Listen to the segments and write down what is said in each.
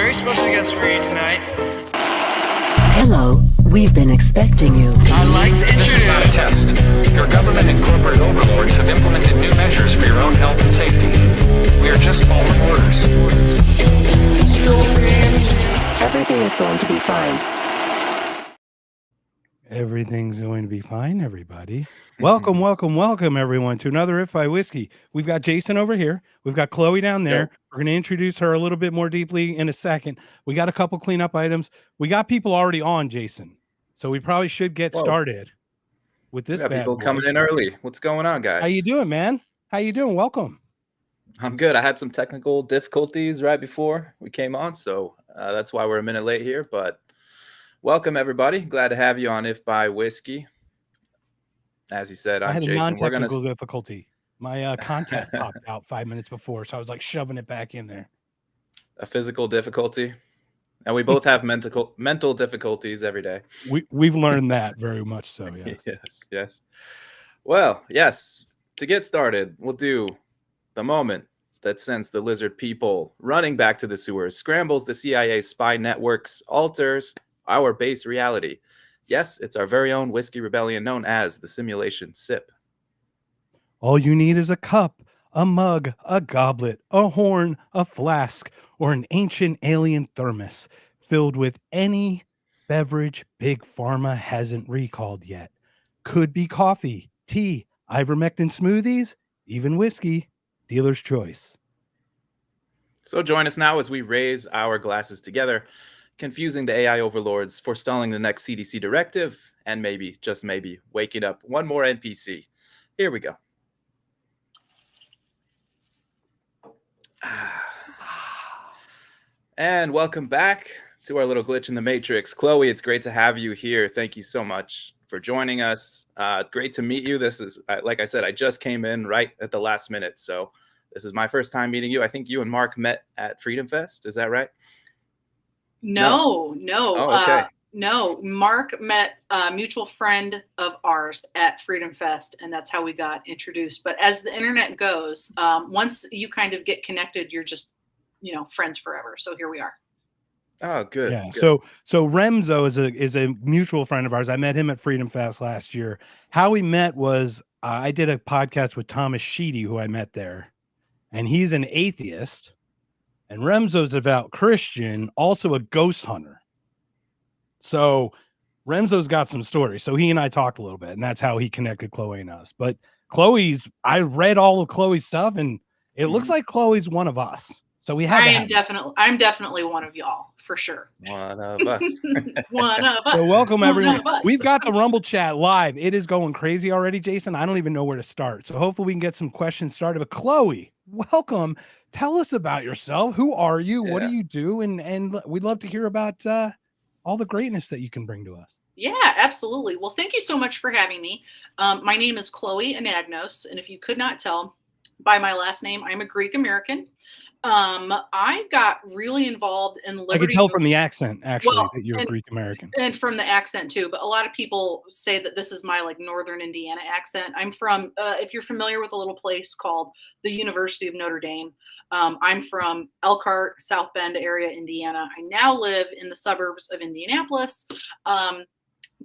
very special guest for you tonight. Hello, we've been expecting you. I'd like to introduce... This is not a test. Your government and corporate overlords have implemented new measures for your own health and safety. We are just following orders. Everything is going to be fine. Everything's going to be fine, everybody. Welcome, everyone, to another If I Whiskey. We've got Jason over here. We've got Chloe down there. Yep. We're going to introduce her a little bit more deeply in a second. We got a couple cleanup items. We got people already on, Jason. So we probably should get started with this bad people boy. coming in early. What's going on, guys? How you doing, man? How you doing? Welcome. I'm good. I had some technical difficulties right before we came on, so that's why we're a minute late here. But welcome, everybody. Glad to have you on If by Whiskey. As you said, I'm I had Jason. a non-technical difficulty. My contact popped out 5 minutes before, so I was like shoving it back in there. A physical difficulty, and we both have mental difficulties every day. We've learned that very much so. Yes. Yes. Well, yes. To get started, we'll do the moment that sends the lizard people running back to the sewers, scrambles the CIA spy networks, alters our base reality. Yes, it's our very own whiskey rebellion known as the Simulation Sip. All you need is a cup, a mug, a goblet, a horn, a flask, or an ancient alien thermos filled with any beverage Big Pharma hasn't recalled yet. Could be coffee, tea, ivermectin smoothies, even whiskey. Dealer's choice. So join us now as we raise our glasses together, confusing the AI overlords, forestalling the next CDC directive, and maybe, just maybe, waking up one more NPC. Here we go. And welcome back to our little glitch in the matrix. Chloe, it's great to have you here. Thank you so much for joining us. Great to meet you. This is, like I said, I just came in right at the last minute, so this is my first time meeting you. I think you and Mark met at Freedom Fest. Is that right? No. Oh, okay. No, Mark met a mutual friend of ours at Freedom Fest, and that's how we got introduced. But as the internet goes, once you kind of get connected, you're just, friends forever. So here we are. Oh, good. Yeah. Good. So Remzo is a mutual friend of ours. I met him at Freedom Fest last year. How we met was I did a podcast with Thomas Sheedy, who I met there, and he's an atheist. And Remzo's a devout Christian, also a ghost hunter. So Remzo's got some stories. So he and I talked a little bit, and that's how he connected Chloe and us. But I read all of Chloe's stuff, and it looks like Chloe's one of us. So we have. I'm definitely one of y'all for sure. One of us. One of us. So welcome everyone. One of us. We've got the Rumble chat live. It is going crazy already, Jason. I don't even know where to start. So hopefully we can get some questions started. But Chloe, welcome. Tell us about yourself. Who are you? Yeah. What do you do? And we'd love to hear about all the greatness that you can bring to us. Yeah, absolutely. Well, thank you so much for having me. My name is Chloe Anagnos, and if you could not tell by my last name, I'm a Greek American. I got really involved in liberty. I could tell from the accent, actually, that you're and, Greek American. And from the accent too, but a lot of people say that this is my Northern Indiana accent. I'm from, if you're familiar with a little place called the University of Notre Dame, I'm from Elkhart, South Bend area, Indiana. I now live in the suburbs of Indianapolis.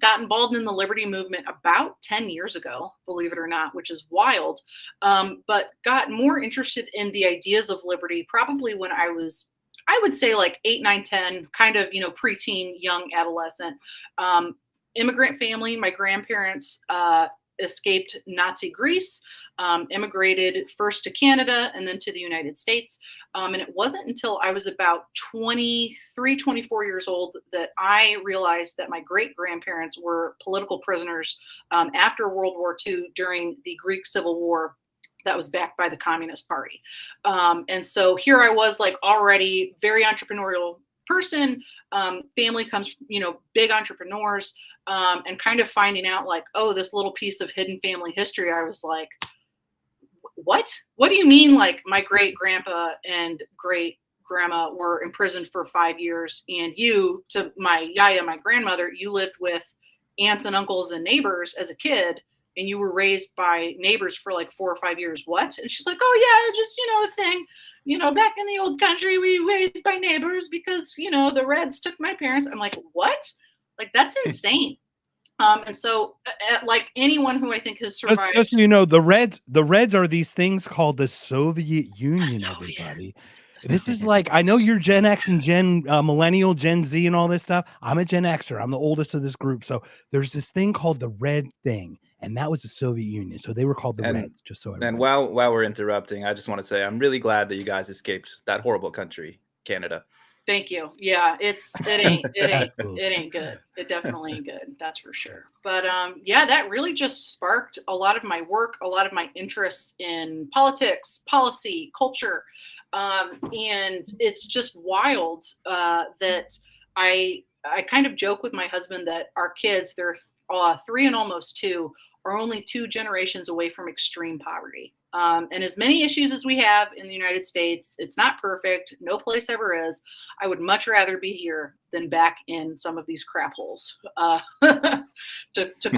Got involved in the liberty movement about 10 years ago, believe it or not, which is wild. But got more interested in the ideas of liberty probably when I would say 8, 9, 10, kind of, preteen, young adolescent. Immigrant family, my grandparents escaped Nazi Greece, immigrated first to Canada and then to the United States. And it wasn't until I was about 23, 24 years old that I realized that my great grandparents were political prisoners after World War II during the Greek Civil War that was backed by the Communist Party. And so here I was already very entrepreneurial person, family comes, big entrepreneurs, and kind of finding out this little piece of hidden family history. I was like, what do you mean? My great grandpa and great grandma were imprisoned for 5 years. And you, to my yaya, my grandmother, you lived with aunts and uncles and neighbors as a kid and you were raised by neighbors for like 4 or 5 years. What? And she's like, oh yeah, just, a thing. Back in the old country, we raised by neighbors because, the Reds took my parents. I'm like, what? Like, that's insane. And so, like anyone who I think has survived, just the Reds are these things called the Soviet Union. Everybody, this is like, I know you're Gen X and Millennial, Gen Z, and all this stuff. I'm a Gen Xer. I'm the oldest of this group. So there's this thing called the Red thing, and that was the Soviet Union. So they were called the Reds. Just so everybody. And while we're interrupting, I just want to say I'm really glad that you guys escaped that horrible country, Canada. Thank you. Yeah, it ain't good. It definitely ain't good. That's for sure. But yeah, that really just sparked a lot of my work, a lot of my interest in politics, policy, culture. And it's just wild that I kind of joke with my husband that our kids, they're 3 and almost 2, are only 2 generations away from extreme poverty. And as many issues as we have in the United States, it's not perfect. No place ever is. I would much rather be here than back in some of these crap holes. To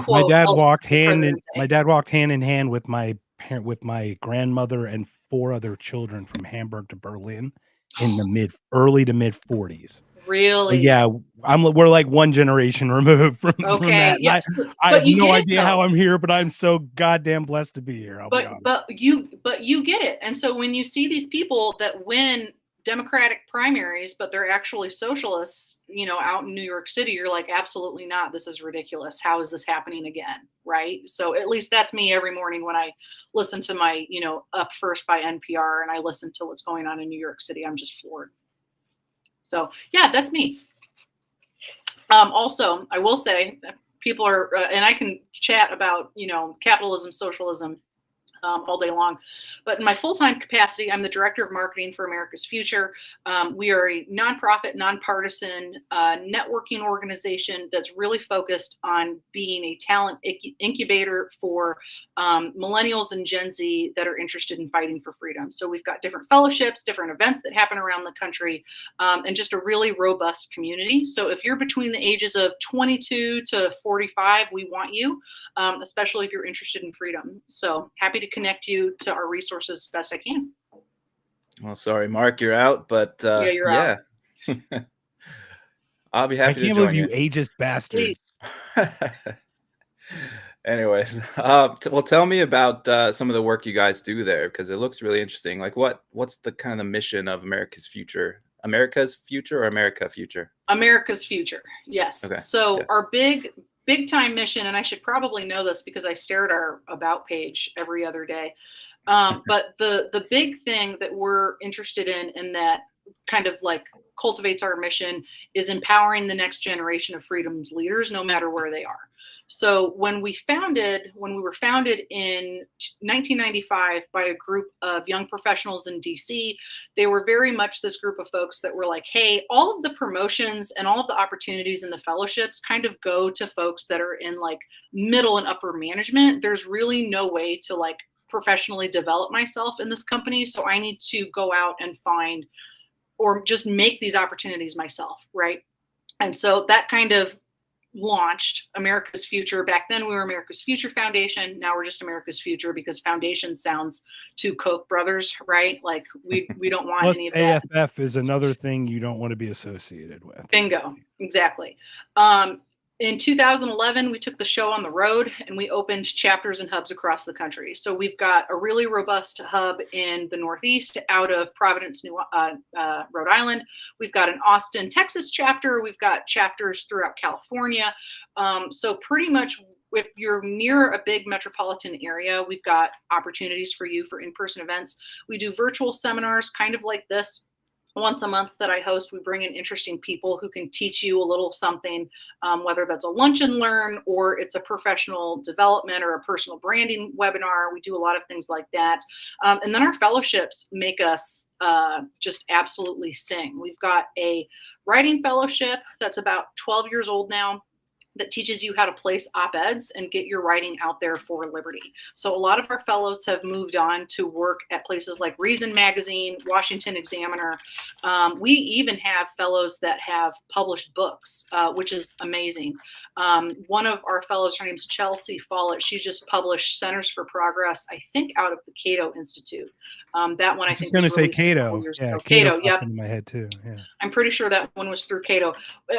quote, my dad walked hand in hand with my grandmother and 4 other children from Hamburg to Berlin in the early to mid 40s. Really? But yeah, we're like 1 generation removed from that. Yes. I have no idea how I'm here, but I'm so goddamn blessed to be here. I'll be honest. But you get it. And so when you see these people that win Democratic primaries, but they're actually socialists, out in New York City, you're like, absolutely not. This is ridiculous. How is this happening again? Right. So at least that's me every morning when I listen to my, Up First by NPR, and I listen to what's going on in New York City. I'm just floored. So yeah, that's me. Also, I will say people are, and I can chat about, capitalism, socialism, all day long. But in my full-time capacity, I'm the director of marketing for America's Future. We are a nonprofit, nonpartisan networking organization that's really focused on being a talent incubator for millennials and Gen Z that are interested in fighting for freedom. So we've got different fellowships, different events that happen around the country, and just a really robust community. So if you're between the ages of 22 to 45, we want you, especially if you're interested in freedom. So happy to connect you to our resources as best I can. Well, sorry, Mark, you're out, but you're out. I'll be happy to join you. I can't believe you ageist bastards. Anyways, well, tell me about some of the work you guys do there, because it looks really interesting. Like, what's the kind of the mission of America's Future? America's Future or America Future? America's Future, yes. Okay. So yes. Our big time mission, and I should probably know this because I stare at our about page every other day. But the big thing that we're interested in, and that kind of like cultivates our mission, is empowering the next generation of freedom's leaders, no matter where they are. So when we were founded in 1995 by a group of young professionals in DC, they were very much this group of folks that were like, hey, all of the promotions and all of the opportunities and the fellowships kind of go to folks that are in like middle and upper management. There's really no way to like professionally develop myself in this company. So I need to go out and find or just make these opportunities myself, right? And so that kind of launched America's Future. Back then we were America's Future Foundation. Now we're just America's Future because foundation sounds to Koch brothers, right? Like we don't want any of that. AFF is another thing you don't want to be associated with. Bingo. Exactly. In 2011, we took the show on the road and we opened chapters and hubs across the country. So we've got a really robust hub in the Northeast out of Providence, Rhode Island. We've got an Austin, Texas chapter. We've got chapters throughout California. So pretty much if you're near a big metropolitan area, we've got opportunities for you for in-person events. We do virtual seminars kind of like this. Once a month that I host, we bring in interesting people who can teach you a little something, whether that's a lunch and learn or it's a professional development or a personal branding webinar. We do a lot of things like that. And then our fellowships make us just absolutely sing. We've got a writing fellowship that's about 12 years old now. that teaches you how to place op-eds and get your writing out there for liberty. So a lot of our fellows have moved on to work at places like Reason Magazine, Washington Examiner. We even have fellows that have published books, which is amazing. One of our fellows, her name's Chelsea Follett. She just published Centers for Progress, I think out of the Cato Institute. That one I think was going to say released Cato. Yeah, Cato. Yep. In my head too. Yeah. I'm pretty sure that one was through Cato.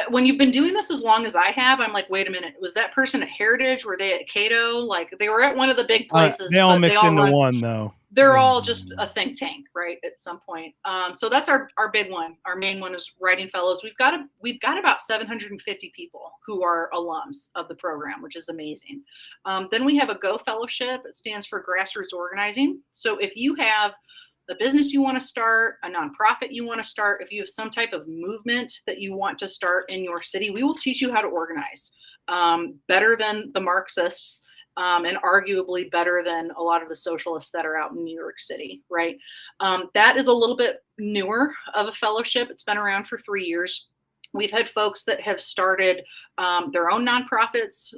When you've been doing this as long as I have, I'm like, wait a minute, was that person at Heritage? Were they at Cato? Like they were at one of the big places. They all mix into one though. They're all just a think tank, right? At some point. So that's our big one. Our main one is writing fellows. We've got about 750 people who are alums of the program, which is amazing. Then we have a Go Fellowship. It stands for Grassroots Organizing. So if you have a business you want to start, a nonprofit you want to start, if you have some type of movement that you want to start in your city, we will teach you how to organize better than the Marxists and arguably better than a lot of the socialists that are out in New York City, right? That is a little bit newer of a fellowship. It's been around for 3 years. We've had folks that have started their own nonprofits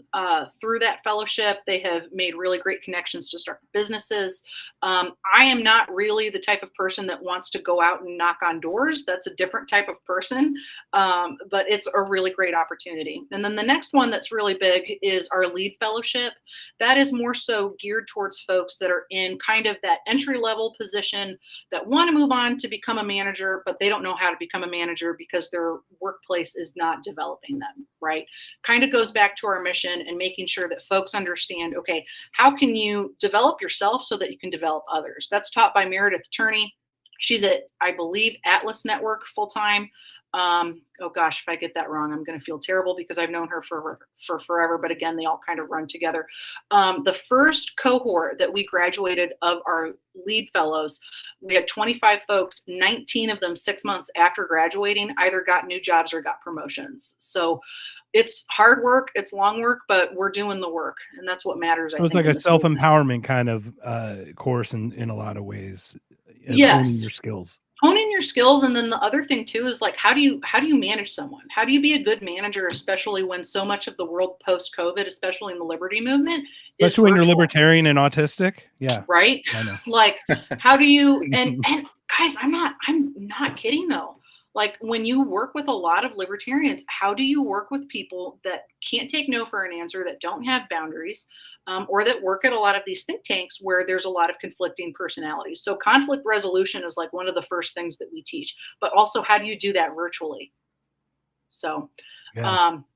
through that fellowship. They have made really great connections to start businesses. I am not really the type of person that wants to go out and knock on doors. That's a different type of person, but it's a really great opportunity. And then the next one that's really big is our Lead Fellowship. That is more so geared towards folks that are in kind of that entry-level position that want to move on to become a manager, but they don't know how to become a manager because their workplace is not developing them, right? Kind of goes back to our mission and making sure that folks understand, okay, how can you develop yourself so that you can develop others? That's taught by Meredith Turney. She's at, I believe, Atlas Network full-time. Oh gosh, if I get that wrong, I'm going to feel terrible because I've known her for forever. But again, they all kind of run together. The first cohort that we graduated of our Lead Fellows, we had 25 folks, 19 of them 6 months after graduating either got new jobs or got promotions. So it's hard work, it's long work, but we're doing the work, and that's what matters. So it's like a self-empowerment kind of course in a lot of ways. Yes. Honing your skills. Honing your skills. And then the other thing too is like, how do you manage someone? How do you be a good manager, especially when so much of the world post-COVID, especially in the liberty movement, especially when you're libertarian and autistic? Yeah. Right. I know. Like, how do you, and guys, I'm not kidding though. Like when you work with a lot of libertarians, how do you work with people that can't take no for an answer, that don't have boundaries, or that work at a lot of these think tanks where there's a lot of conflicting personalities? So conflict resolution is like one of the first things that we teach, but also how do you do that virtually? So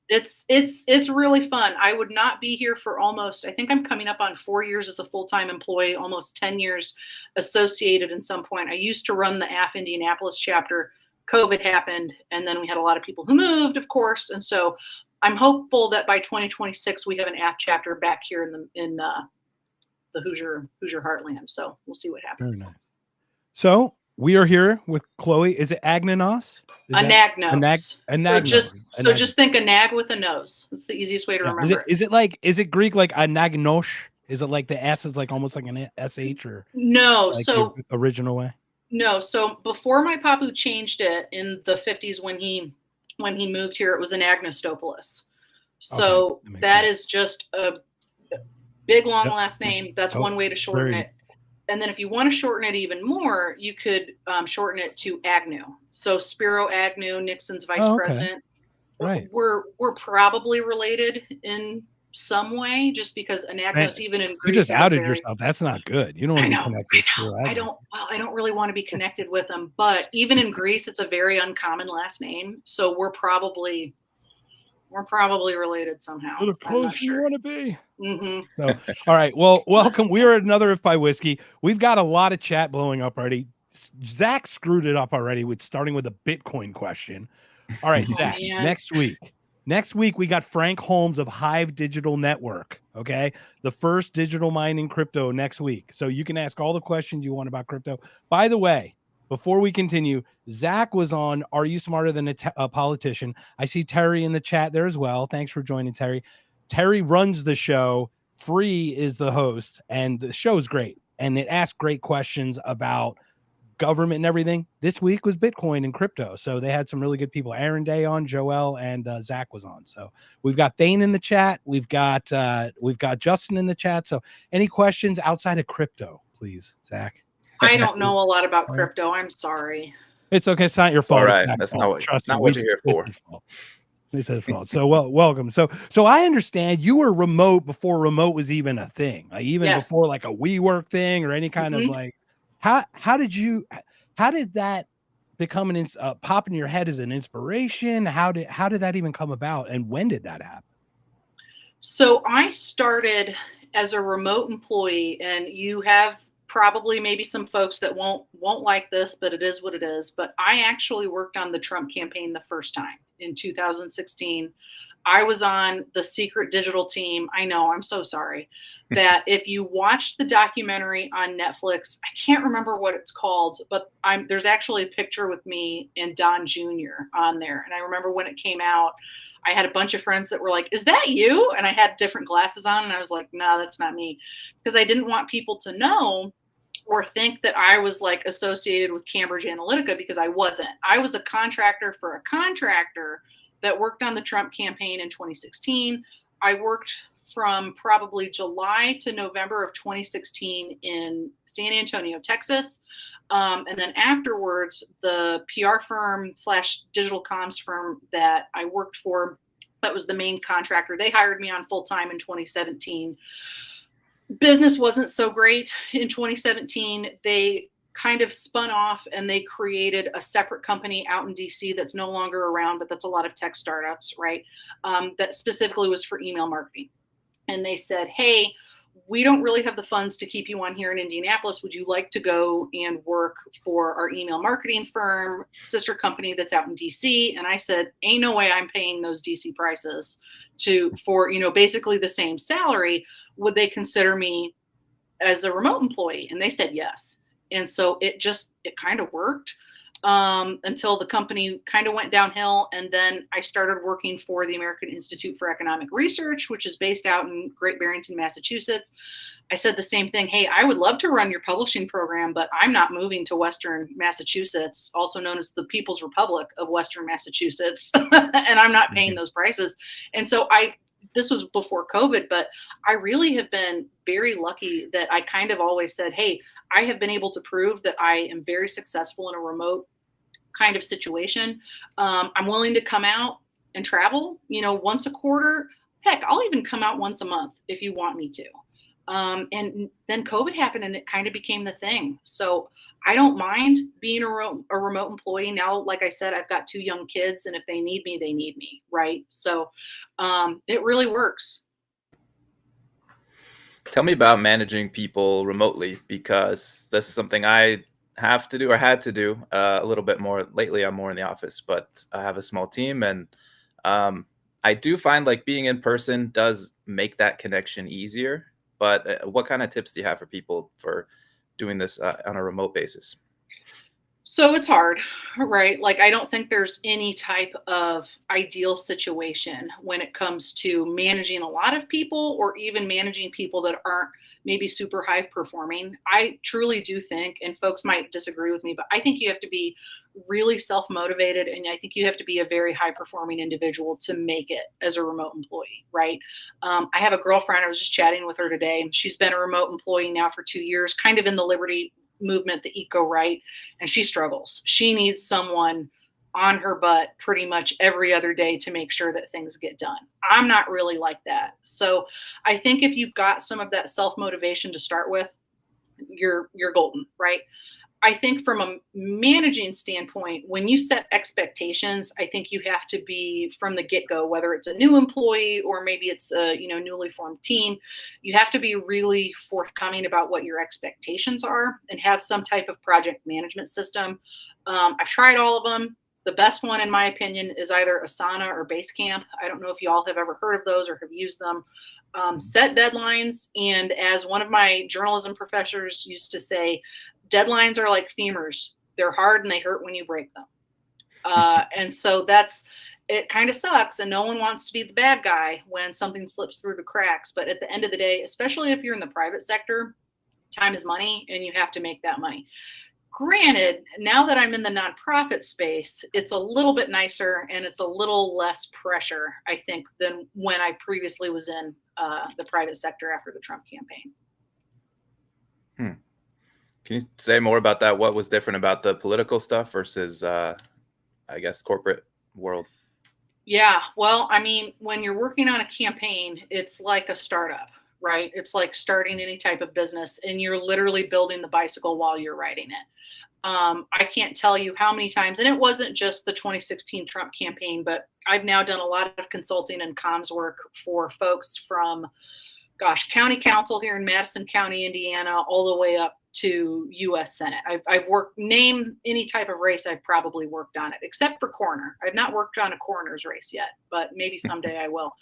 it's really fun. I would not be here for almost, I think I'm coming up on 4 years as a full-time employee, almost 10 years associated in some point. I used to run the AF Indianapolis chapter. COVID happened, and then we had a lot of people who moved, of course. And so I'm hopeful that by 2026 we have an AF chapter back here in the Hoosier Heartland. So we'll see what happens. Very nice. So we are here with Chloe. Is it Anagnos? Anagnos. Anagnos. So just think a nag with a nose. That's the easiest way to remember. Is it Greek like Anagnos? Is it like the S is like almost like an SH or no? Like so the original way. No, so before my papu changed it in the 50s when he moved here, it was an Agnostopoulos. So okay, that is just a big long last name. That's one way to shorten it. And then if you want to shorten it even more, you could shorten it to Agnew. So Spiro Agnew, Nixon's vice president. Right. We're probably related in some way, just because Anagnos, even in Greece, you just outed yourself. That's not good. You don't want to be connected. I don't really want to be connected with him, but even in Greece, it's a very uncommon last name. So we're probably related somehow. The closer you want to be. Mm-hmm. So, all right. Well, welcome. We are another If by Whiskey. We've got a lot of chat blowing up already. Zach screwed it up already with starting with a Bitcoin question. All right, Zach. Next week, we got Frank Holmes of Hive Digital Network, okay? The first digital mining crypto next week. So you can ask all the questions you want about crypto. By the way, before we continue, Zach was on Are You Smarter Than a Politician? I see Terry in the chat there as well. Thanks for joining, Terry. Terry runs the show. Free is the host, and the show is great. And it asks great questions about government and everything. This week was Bitcoin and crypto. So they had some really good people. Aaron Day on, Joel, and Zach was on. So we've got Thane in the chat. We've got Justin in the chat. So any questions outside of crypto, please, Zach? I don't know a lot about crypto. I'm sorry. It's okay. It's not your fault. All right. It's That's fault. not what, Trust not me, what you're here for. It's his fault. So welcome. So I understand you were remote before remote was even a thing. Like even Yes. before like a WeWork thing or any kind of like how did that become an pop in your head as an inspiration? How did that even come about, and when did that happen? So I started as a remote employee, and you have probably maybe some folks that won't like this, but it is what it is. But I actually worked on the Trump campaign the first time in 2016. I was on the secret digital team. I know, I'm so sorry. That if you watched the documentary on Netflix, I can't remember what it's called, but there's actually a picture with me and Don Jr. on there. And I remember when it came out, I had a bunch of friends that were like, "Is that you?" And I had different glasses on, and I was like, "No, that's not me," because I didn't want people to know or think that I was like associated with Cambridge Analytica, because I wasn't. I was a contractor for a contractor that worked on the Trump campaign in 2016. I worked from probably July to November of 2016 in San Antonio, Texas. And then afterwards, the PR firm / digital comms firm that I worked for, that was the main contractor, they hired me on full time in 2017. Business wasn't so great in 2017. They kind of spun off and they created a separate company out in DC that's no longer around, but that's a lot of tech startups, right? That specifically was for email marketing. And they said, "Hey, we don't really have the funds to keep you on here in Indianapolis. Would you like to go and work for our email marketing firm, sister company that's out in DC?" And I said, "Ain't no way I'm paying those DC prices for basically the same salary. Would they consider me as a remote employee?" And they said yes. And so it kind of worked until the company kind of went downhill. And then I started working for the American Institute for Economic Research, which is based out in Great Barrington, Massachusetts. I said the same thing. "Hey, I would love to run your publishing program, but I'm not moving to Western Massachusetts, also known as the People's Republic of Western Massachusetts, and I'm not paying those prices." And so this was before COVID, but I really have been very lucky that I kind of always said, "Hey, I have been able to prove that I am very successful in a remote kind of situation. I'm willing to come out and travel, once a quarter. Heck, I'll even come out once a month if you want me to." And then COVID happened and it kind of became the thing. So I don't mind being a remote employee now. Like I said, I've got 2 young kids, and if they need me, they need me. Right. So it really works. Tell me about managing people remotely, because this is something I have to do or had to do a little bit more lately. I'm more in the office, but I have a small team, and I do find like being in person does make that connection easier. But what kind of tips do you have for people for doing this on a remote basis? So it's hard, right? Like, I don't think there's any type of ideal situation when it comes to managing a lot of people or even managing people that aren't maybe super high performing. I truly do think, and folks might disagree with me, but I think you have to be really self-motivated, and I think you have to be a very high performing individual to make it as a remote employee, right? I have a girlfriend, I was just chatting with her today. She's been a remote employee now for 2 years, kind of in the liberty movement, the eco right, and she struggles. She needs someone on her butt pretty much every other day to make sure that things get done. I'm not really like that. So I think if you've got some of that self-motivation to start with, you're golden, right? I think from a managing standpoint, when you set expectations, I think you have to be from the get-go, whether it's a new employee or maybe it's a newly formed team, you have to be really forthcoming about what your expectations are and have some type of project management system. I've tried all of them. The best one, in my opinion, is either Asana or Basecamp. I don't know if you all have ever heard of those or have used them. Set deadlines. And as one of my journalism professors used to say, deadlines are like femurs. They're hard and they hurt when you break them. And so it kind of sucks. And no one wants to be the bad guy when something slips through the cracks. But at the end of the day, especially if you're in the private sector, time is money and you have to make that money. Granted, now that I'm in the nonprofit space, it's a little bit nicer and it's a little less pressure, I think, than when I previously was in the private sector after the Trump campaign. Can you say more about that? What was different about the political stuff versus, I guess, corporate world? Yeah, well, I mean, when you're working on a campaign, it's like a startup, right? It's like starting any type of business, and you're literally building the bicycle while you're riding it. I can't tell you how many times, and it wasn't just the 2016 Trump campaign, but I've now done a lot of consulting and comms work for folks from, county council here in Madison County, Indiana, all the way up to U.S. Senate. I've worked, name any type of race, I've probably worked on it, except for coroner. I've not worked on a coroner's race yet, but maybe someday I will.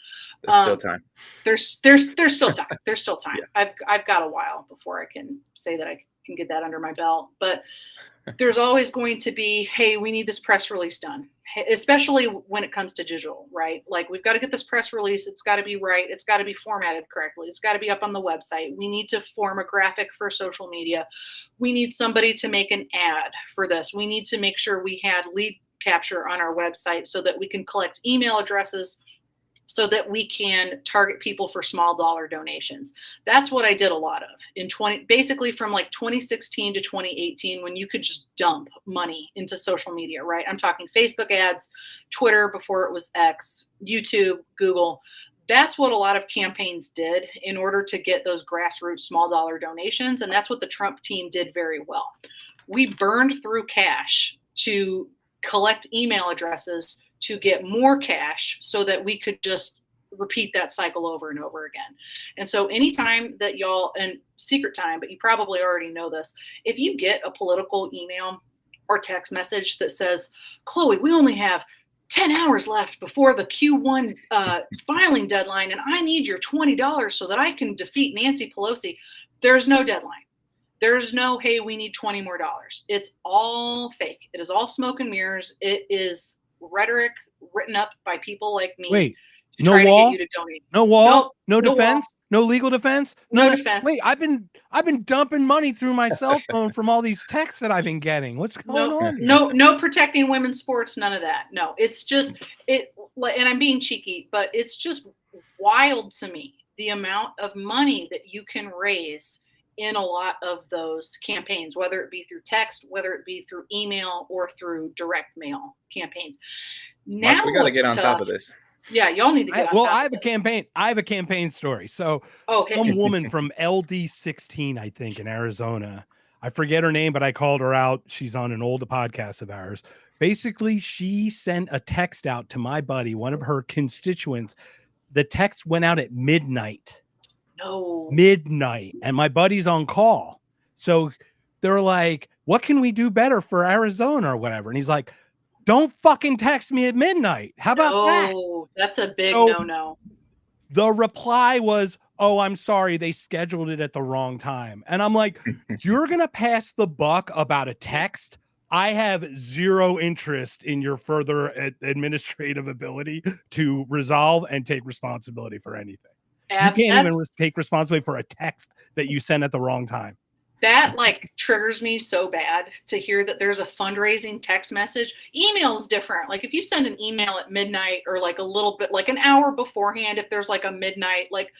There's still time. There's still time. There's still time. Yeah. I've got a while before I can say that I can get that under my belt. But there's always going to be, hey, we need this press release done, especially when it comes to digital, right? Like, we've got to get this press release. It's got to be right. It's got to be formatted correctly. It's got to be up on the website. We need to form a graphic for social media. We need somebody to make an ad for this. We need to make sure we had lead capture on our website so that we can collect email addresses so that we can target people for small dollar donations. That's what I did a lot of basically from like 2016 to 2018, when you could just dump money into social media, right? I'm talking Facebook ads, Twitter before it was X, YouTube, Google. That's what a lot of campaigns did in order to get those grassroots small dollar donations. And that's what the Trump team did very well. We burned through cash to collect email addresses to get more cash so that we could just repeat that cycle over and over again. And so anytime that y'all, and secret time, but you probably already know this, if you get a political email or text message that says, Chloe, we only have 10 hours left before the Q1 filing deadline, and I need your $20 so that I can defeat Nancy Pelosi, there's no deadline. There's no, hey, we need $20 more. It's all fake. It is all smoke and mirrors. It is rhetoric written up by people like me. Wait, to no try wall? to get you to donate. No wall? Nope, no no defense? wall. No legal defense? No defense. Wait, I've been dumping money through my cell phone from all these texts that I've been getting. What's going on here? No protecting women's sports, none of that. No, it's just and I'm being cheeky, but it's just wild to me the amount of money that you can raise in a lot of those campaigns, whether it be through text, whether it be through email, or through direct mail campaigns. Now Mark, we got to get on top of this. Yeah, y'all need to get on top I have a campaign. I have a campaign story. So some woman from LD16, I think, in Arizona, I forget her name, but I called her out. She's on an old podcast of ours. Basically, she sent a text out to my buddy, one of her constituents. The text went out at midnight. Midnight, and my buddy's on call, so they're like, what can we do better for Arizona or whatever? And he's like, don't fucking text me at midnight. How about that? That's a big no. The reply was, oh, I'm sorry, they scheduled it at the wrong time. And I'm like, you're gonna pass the buck about a text? I have zero interest in your further administrative ability to resolve and take responsibility for anything. You can't even take responsibility for a text that you sent at the wrong time. That like triggers me so bad to hear that there's a fundraising text message. Email's different. Like if you send an email at midnight or like a little bit, like an hour beforehand, if there's like a midnight, like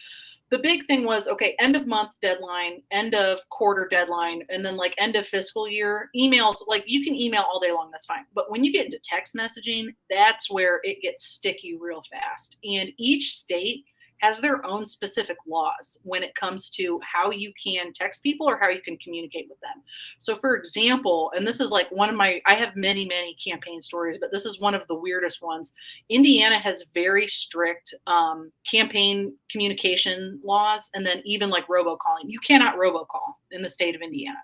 the big thing was, okay, end of month deadline, end of quarter deadline, and then like end of fiscal year emails, like you can email all day long, that's fine. But when you get into text messaging, that's where it gets sticky real fast. And each state has their own specific laws when it comes to how you can text people or how you can communicate with them. So for example, and this is like one of I have many, many campaign stories, but this is one of the weirdest ones. Indiana has very strict campaign communication laws, and then even like robocalling. You cannot robocall in the state of Indiana.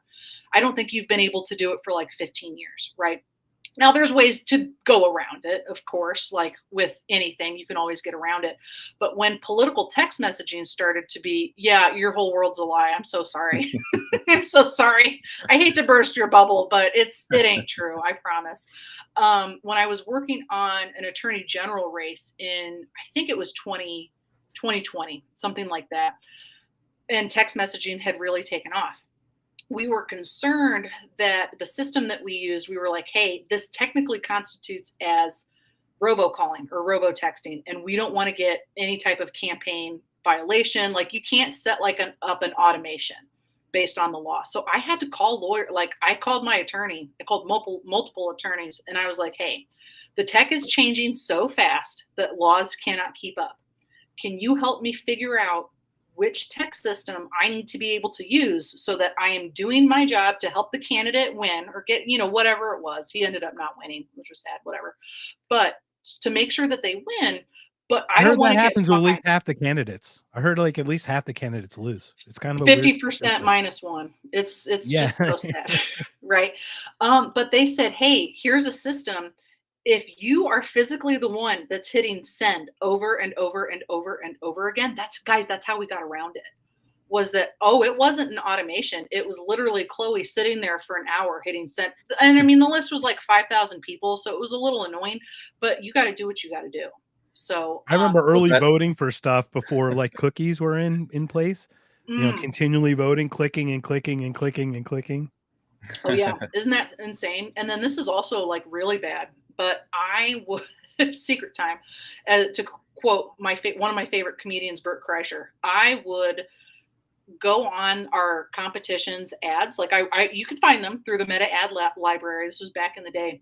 I don't think you've been able to do it for like 15 years, right? Now, there's ways to go around it, of course, like with anything, you can always get around it. But when political text messaging started to be, yeah, your whole world's a lie. I'm so sorry. I'm so sorry. I hate to burst your bubble, but it ain't true. I promise. When I was working on an attorney general race in, I think it was 2020, something like that, and text messaging had really taken off. we were concerned that the system that we used, we were like, hey, this technically constitutes as robocalling or robotexting, and we don't want to get any type of campaign violation. Like, you can't set like up an automation based on the law. So I had to call I called my attorney. I called multiple attorneys, and I was like, hey, the tech is changing so fast that laws cannot keep up. Can you help me figure out which tech system I need to be able to use so that I am doing my job to help the candidate win or get, whatever it was. He ended up not winning, which was sad, whatever. But to make sure that they win, but I don't want to get happens with at least half the candidates. I heard like at least half the candidates lose. It's kind of a 50% -1. It's just so sad, right? But they said, hey, here's a system. If you are physically the one that's hitting send over and over and over and over again, that's how we got around it. Was that, it wasn't an automation. It was literally Chloe sitting there for an hour hitting send. And I mean, the list was like 5,000 people, so it was a little annoying, but you got to do what you got to do. So I remember early voting for stuff before like cookies were in place, continually voting, clicking and clicking and clicking and clicking. Oh yeah. Isn't that insane? And then this is also like really bad, but I would secret time, to quote one of my favorite comedians, Bert Kreischer. I would go on our competitions ads. Like you could find them through the Meta ad library. This was back in the day.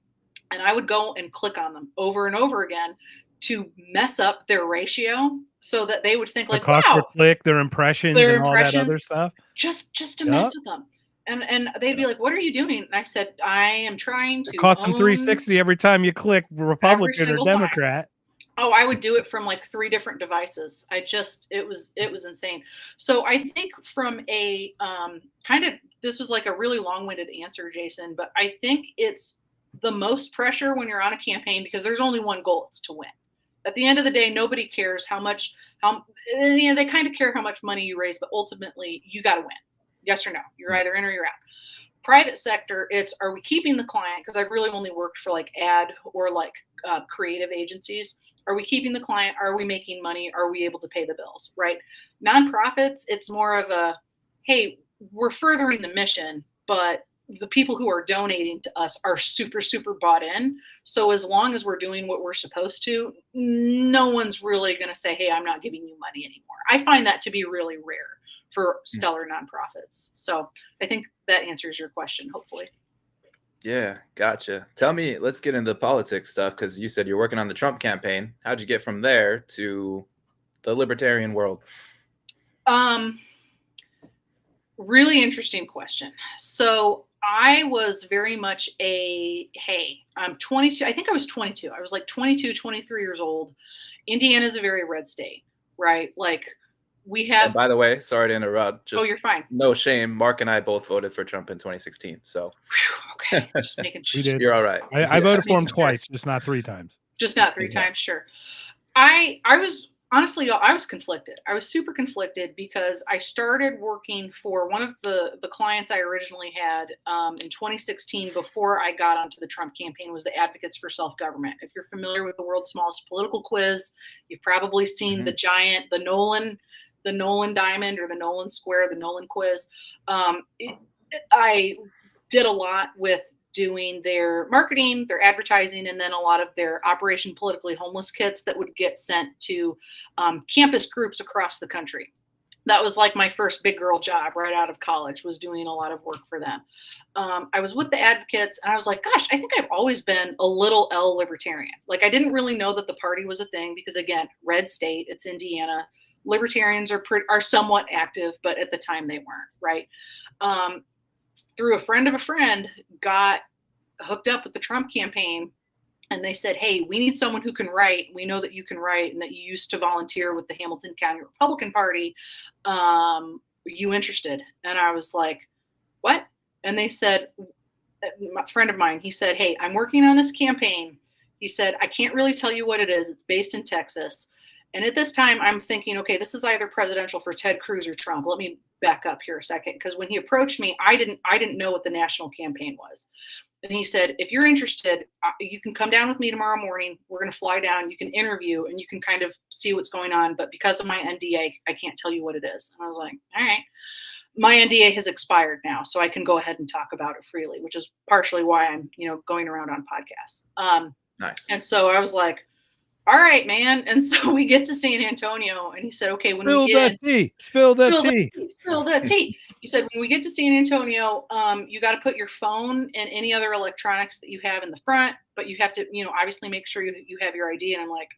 And I would go and click on them over and over again to mess up their ratio so that they would think like, the cost per click, their impressions and all that other stuff. Just to mess with them. And they'd be like, what are you doing? And I said, I am trying to. It costs them $3.60 every time you click Republican or Democrat. Oh, I would do it from like 3 different devices. It was insane. So I think from a this was like a really long-winded answer, Jason, but I think it's the most pressure when you're on a campaign because there's only one goal, it's to win. At the end of the day, nobody cares they kind of care how much money you raise, but ultimately you got to win. Yes or no? You're either in or you're out. Private sector, it's, are we keeping the client? Because I've really only worked for like ad or like creative agencies. Are we keeping the client? Are we making money? Are we able to pay the bills? Right? Nonprofits, it's more of a, hey, we're furthering the mission, but the people who are donating to us are super, super bought in. So as long as we're doing what we're supposed to, no one's really going to say, hey, I'm not giving you money anymore. I find that to be really rare for stellar nonprofits. So I think that answers your question, hopefully. Yeah, gotcha. Tell me, let's get into politics stuff, because you said you're working on the Trump campaign. How'd you get from there to the libertarian world? Really interesting question. So I was very much I'm 22. I think I was 22. I was like 22, 23 years old. Indiana is a very red state, right? Like we have. And by the way, sorry to interrupt. You're fine. No shame. Mark and I both voted for Trump in 2016. So. Okay, just making sure. You're all right. I voted for him twice, just not 3 times. Just not 3 times, sure. I was honestly, I was conflicted. I was super conflicted because I started working for one of the clients I originally had in 2016 before I got onto the Trump campaign was the Advocates for Self-Government. If you're familiar with the world's smallest political quiz, you've probably seen the giant, the Nolan diamond or the Nolan square, the Nolan quiz. I did a lot with doing their marketing, their advertising, and then a lot of their Operation Politically Homeless kits that would get sent to campus groups across the country. That was like my first big girl job right out of college, was doing a lot of work for them. I was with the Advocates and I was like, gosh, I think I've always been a little L libertarian. Like I didn't really know that the party was a thing because again, red state, it's Indiana. Libertarians are somewhat active, but at the time they weren't, right? Through a friend of a friend, got hooked up with the Trump campaign. And they said, hey, we need someone who can write. We know that you can write and that you used to volunteer with the Hamilton County Republican Party. Are you interested? And I was like, what? And they said, a friend of mine, he said, hey, I'm working on this campaign. He said, I can't really tell you what it is. It's based in Texas. And at this time, I'm thinking, okay, this is either presidential for Ted Cruz or Trump. Let me back up here a second, because when he approached me, I didn't know what the national campaign was. And he said, if you're interested, you can come down with me tomorrow morning. We're going to fly down. You can interview and you can kind of see what's going on. But because of my NDA, I can't tell you what it is. And I was like, all right. my NDA has expired now, so I can go ahead and talk about it freely, which is partially why I'm, going around on podcasts. Nice. And so I was like, all right, man. And so we get to San Antonio, and he said, okay, when Spill we get that tea. Spill that tea. Spill that tea. He said, when we get to San Antonio, you got to put your phone and any other electronics that you have in the front, but you have to, obviously make sure you have your ID. And I'm like,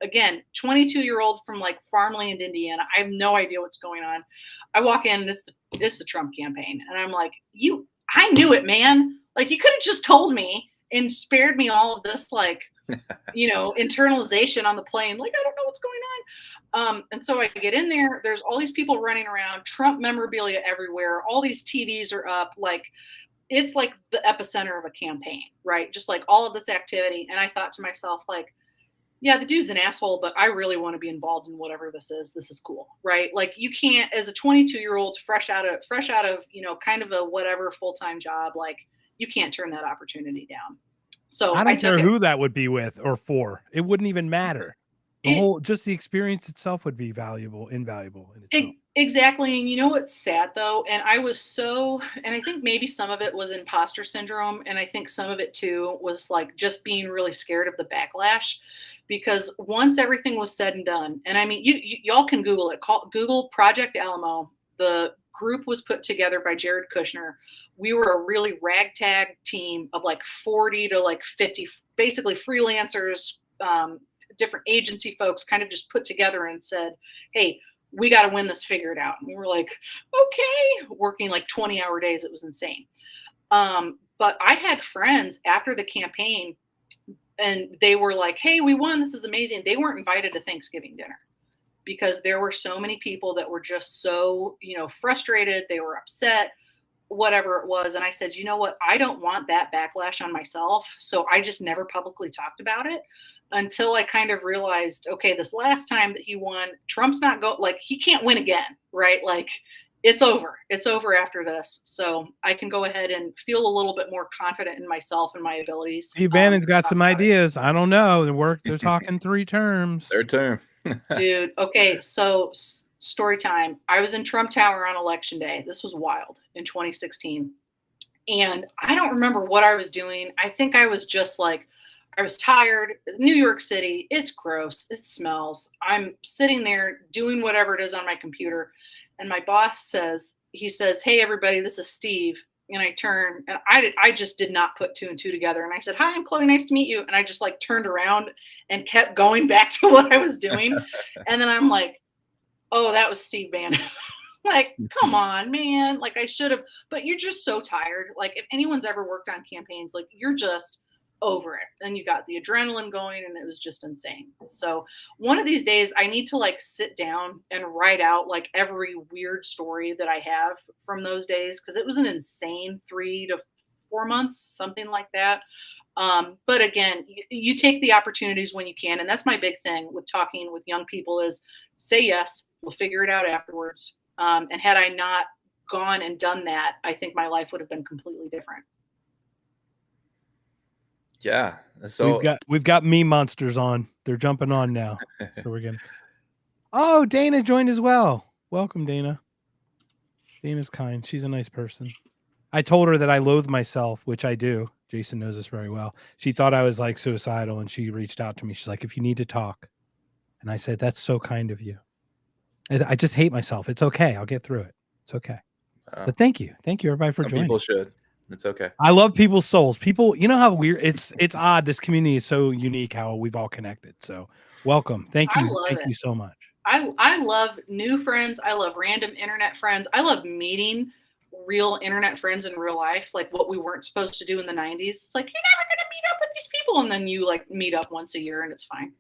again, 22-year-old from like farmland, Indiana. I have no idea what's going on. I walk in, and it's the Trump campaign. And I'm like, I knew it, man. Like, you could have just told me and spared me all of this, like, internalization on the plane. Like, I don't know what's going on. And so I get in there, there's all these people running around, Trump memorabilia everywhere. All these TVs are up. Like, it's like the epicenter of a campaign, right? Just like all of this activity. And I thought to myself, like, yeah, the dude's an asshole, but I really want to be involved in whatever this is. This is cool, right? Like, you can't, as a 22-year-old, fresh out of, kind of a whatever full-time job, like, you can't turn that opportunity down. So I don't care who that would be with or for. It wouldn't even matter. Just the experience itself would be invaluable in itself. Exactly. And you know what's sad though? And I think maybe some of it was imposter syndrome. And I think some of it too was like just being really scared of the backlash, because once everything was said and done, and I mean, y'all can Google it, Google Project Alamo. The group was put together by Jared Kushner. We were a really ragtag team of like 40 to like 50, basically freelancers, different agency folks, kind of just put together and said, hey, we got to win this, figure it out. And we were like, okay, working like 20-hour days. It was insane. But I had friends after the campaign, and they were like, hey, we won. This is amazing. They weren't invited to Thanksgiving dinner because there were so many people that were just so, frustrated. They were upset, whatever it was. And I said, you know what? I don't want that backlash on myself. So I just never publicly talked about it until I kind of realized, okay, this last time that he won, Trump's not he can't win again, right? Like, it's over. It's over after this. So I can go ahead and feel a little bit more confident in myself and my abilities. Steve Bannon's got some ideas. I don't know. They're talking 3 terms. Third term. Dude. Okay. So story time. I was in Trump Tower on election day. This was wild in 2016. And I don't remember what I was doing. I think I was just like, I was tired. New York City, it's gross. It smells. I'm sitting there doing whatever it is on my computer. And my boss says, hey, everybody, this is Steve. And I turn, and I just did not put 2 and 2 together. And I said, hi, I'm Chloe. Nice to meet you. And I just like turned around and kept going back to what I was doing. And then I'm like, oh, that was Steve Bannon. Like, come on, man. Like, I should have, but you're just so tired. Like, if anyone's ever worked on campaigns, like, you're just over it. And you got the adrenaline going, and it was just insane. So one of these days I need to like sit down and write out like every weird story that I have from those days, because it was an insane 3 to 4 months, something like that. But again, you take the opportunities when you can. And that's my big thing with talking with young people is say yes, we'll figure it out afterwards. And had I not gone and done that, I think my life would have been completely different. Yeah. So we've got meme monsters on. They're jumping on now. So we're gonna. Oh, Dana joined as well. Welcome, Dana. Dana's kind. She's a nice person. I told her that I loathe myself, which I do. Jason knows this very well. She thought I was like suicidal, and she reached out to me. She's like, if you need to talk. And I said, that's so kind of you. I just hate myself. It's okay. I'll get through it. It's okay. But thank you. Thank you, everybody, for joining. People should. It's okay. I love people's souls. People, you know how weird it's odd. This community is so unique how we've all connected. So welcome. Thank you. Thank you so much. I love new friends. I love random internet friends. I love meeting real internet friends in real life, like what we weren't supposed to do in the 90s. It's like, you're never going to meet up with these people. And then you like meet up once a year and it's fine.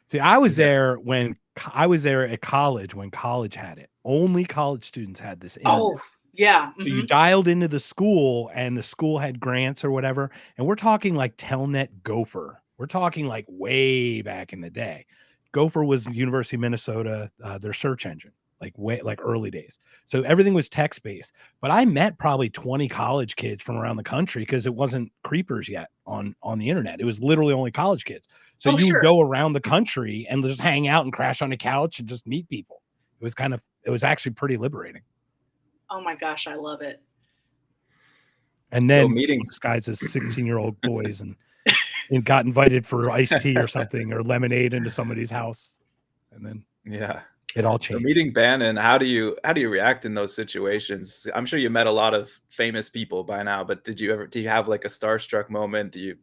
See, I was there at college when college had it. Only college students had this. Oh, yeah. So you dialed into the school and the school had grants or whatever. And we're talking like Telnet Gopher. We're talking like way back in the day. Gopher was the University of Minnesota, their search engine, like early days. So everything was text-based. But I met probably 20 college kids from around the country because it wasn't creepers yet on the internet. It was literally only college kids. So you would go around the country and just hang out and crash on a couch and just meet people. It was actually pretty liberating. Oh my gosh, I love it. And So then meeting- disguised as 16-year-old boys and got invited for iced tea or something or lemonade into somebody's house. And then Yeah. it all So changed. meeting Bannon, how do you react in those situations? I'm sure you met a lot of famous people by now, but do you have like a starstruck moment? Do you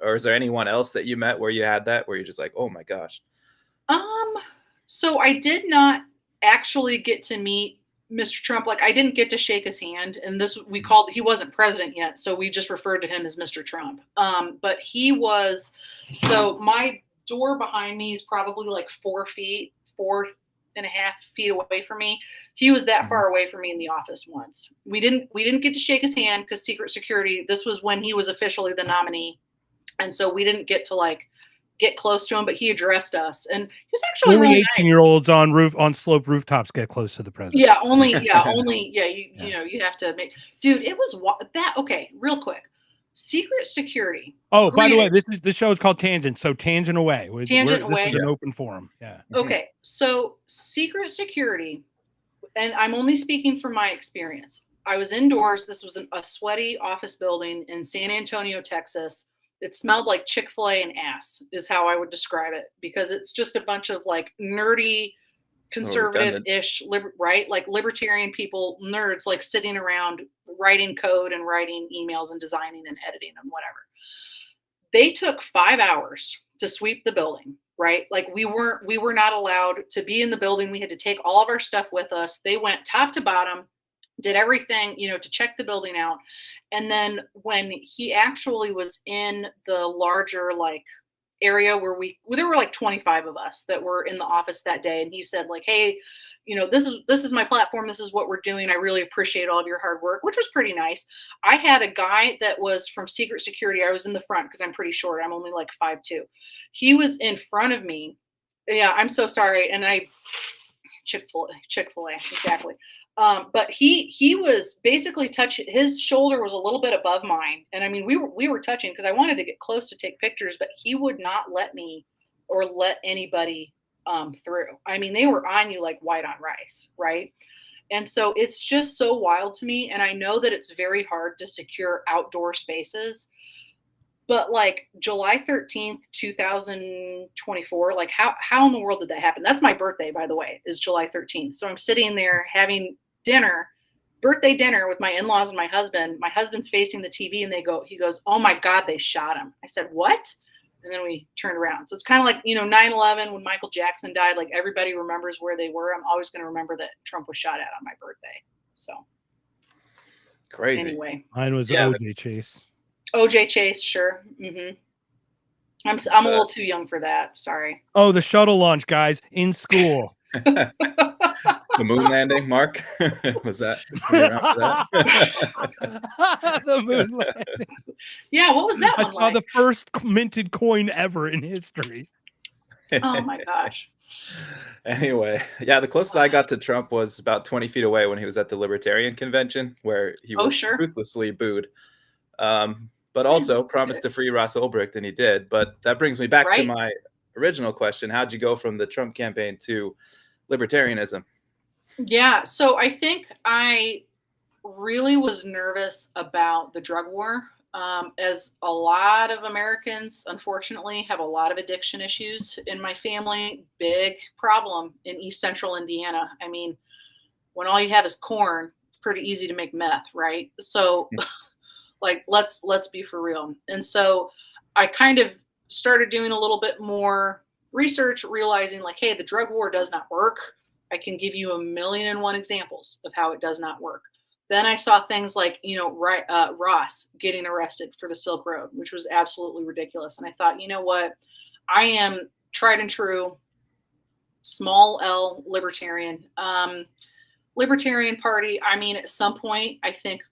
or is there anyone else that you met where you had that where you're just like, oh my gosh? So I did not actually get to meet Mr. Trump. Like I didn't get to shake his hand, and he wasn't president yet, so we just referred to him as Mr. Trump. But he was, so my door behind me is probably like 4.5 feet away from me. He was that far away from me in the office once. We didn't get to shake his hand because Secret Security, this was when he was officially the nominee. And so we didn't get to like get close to him, but he addressed us, and he was actually Only really 18-year-olds on slope rooftops get close to the president. Yeah, only. You know, you have to make. Dude, it was that. Okay, real quick. Secret Security. Oh, by the way, this show is called Tangent, so tangent away. Tangent away. This is an open forum. Yeah. Okay, so Secret Security, and I'm only speaking from my experience. I was indoors. This was a sweaty office building in San Antonio, Texas. It smelled like Chick-fil-A and ass, is how I would describe it, because it's just a bunch of like nerdy, conservative-ish, right? Like libertarian people, nerds, like sitting around writing code and writing emails and designing and editing and whatever. They took 5 hours to sweep the building, right? Like we were not allowed to be in the building. We had to take all of our stuff with us. They went top to bottom, did everything, to check the building out. And then when he actually was in the larger like area where there were like 25 of us that were in the office that day, and he said like, hey, this is my platform, this is what we're doing, I really appreciate all of your hard work, which was pretty nice. I had a guy that was from Secret Security. I was in the front because I'm pretty short, I'm only like 5'2". He was in front of me. Yeah, I'm so sorry. And Chick-fil-A, exactly. But he was basically his shoulder was a little bit above mine. And I mean, we were touching because I wanted to get close to take pictures, but he would not let me or let anybody through. I mean, they were on you like white on rice, right? And so it's just so wild to me. And I know that it's very hard to secure outdoor spaces. But like July 13th, 2024, like how in the world did that happen? That's my birthday, by the way, is July 13th. So I'm sitting there having birthday dinner with my in-laws and my husband. My husband's facing the TV and he goes, oh my God, they shot him. I said, what? And then we turned around. So it's kind of like, 9/11 when Michael Jackson died, like everybody remembers where they were. I'm always going to remember that Trump was shot at on my birthday. So crazy. Anyway, Mine was OJ Chase. OJ Chase, sure. Mm-hmm. I'm a little too young for that. Sorry. Oh, the shuttle launch, guys, in school. The moon landing, Mark? Was that? The moon landing. Yeah, what was that I one saw like? the first minted coin ever in history. Oh my gosh. Anyway, yeah, the closest I got to Trump was about 20 feet away when he was at the Libertarian Convention, where he was ruthlessly booed. But also promised to free Ross Ulbricht, and he did. But that brings me back to my original question. How'd you go from the Trump campaign to libertarianism? Yeah, so I think I really was nervous about the drug war, as a lot of Americans, unfortunately, have a lot of addiction issues. In my family, big problem in East Central Indiana. I mean, when all you have is corn, it's pretty easy to make meth, right? So like, let's be for real. And so I kind of started doing a little bit more research, realizing like, hey, the drug war does not work. I can give you 1,000,001 examples of how it does not work. Then I saw things like, Ross getting arrested for the Silk Road, which was absolutely ridiculous. And I thought, you know what? I am tried and true, small L libertarian. Libertarian Party, I mean, at some point, I think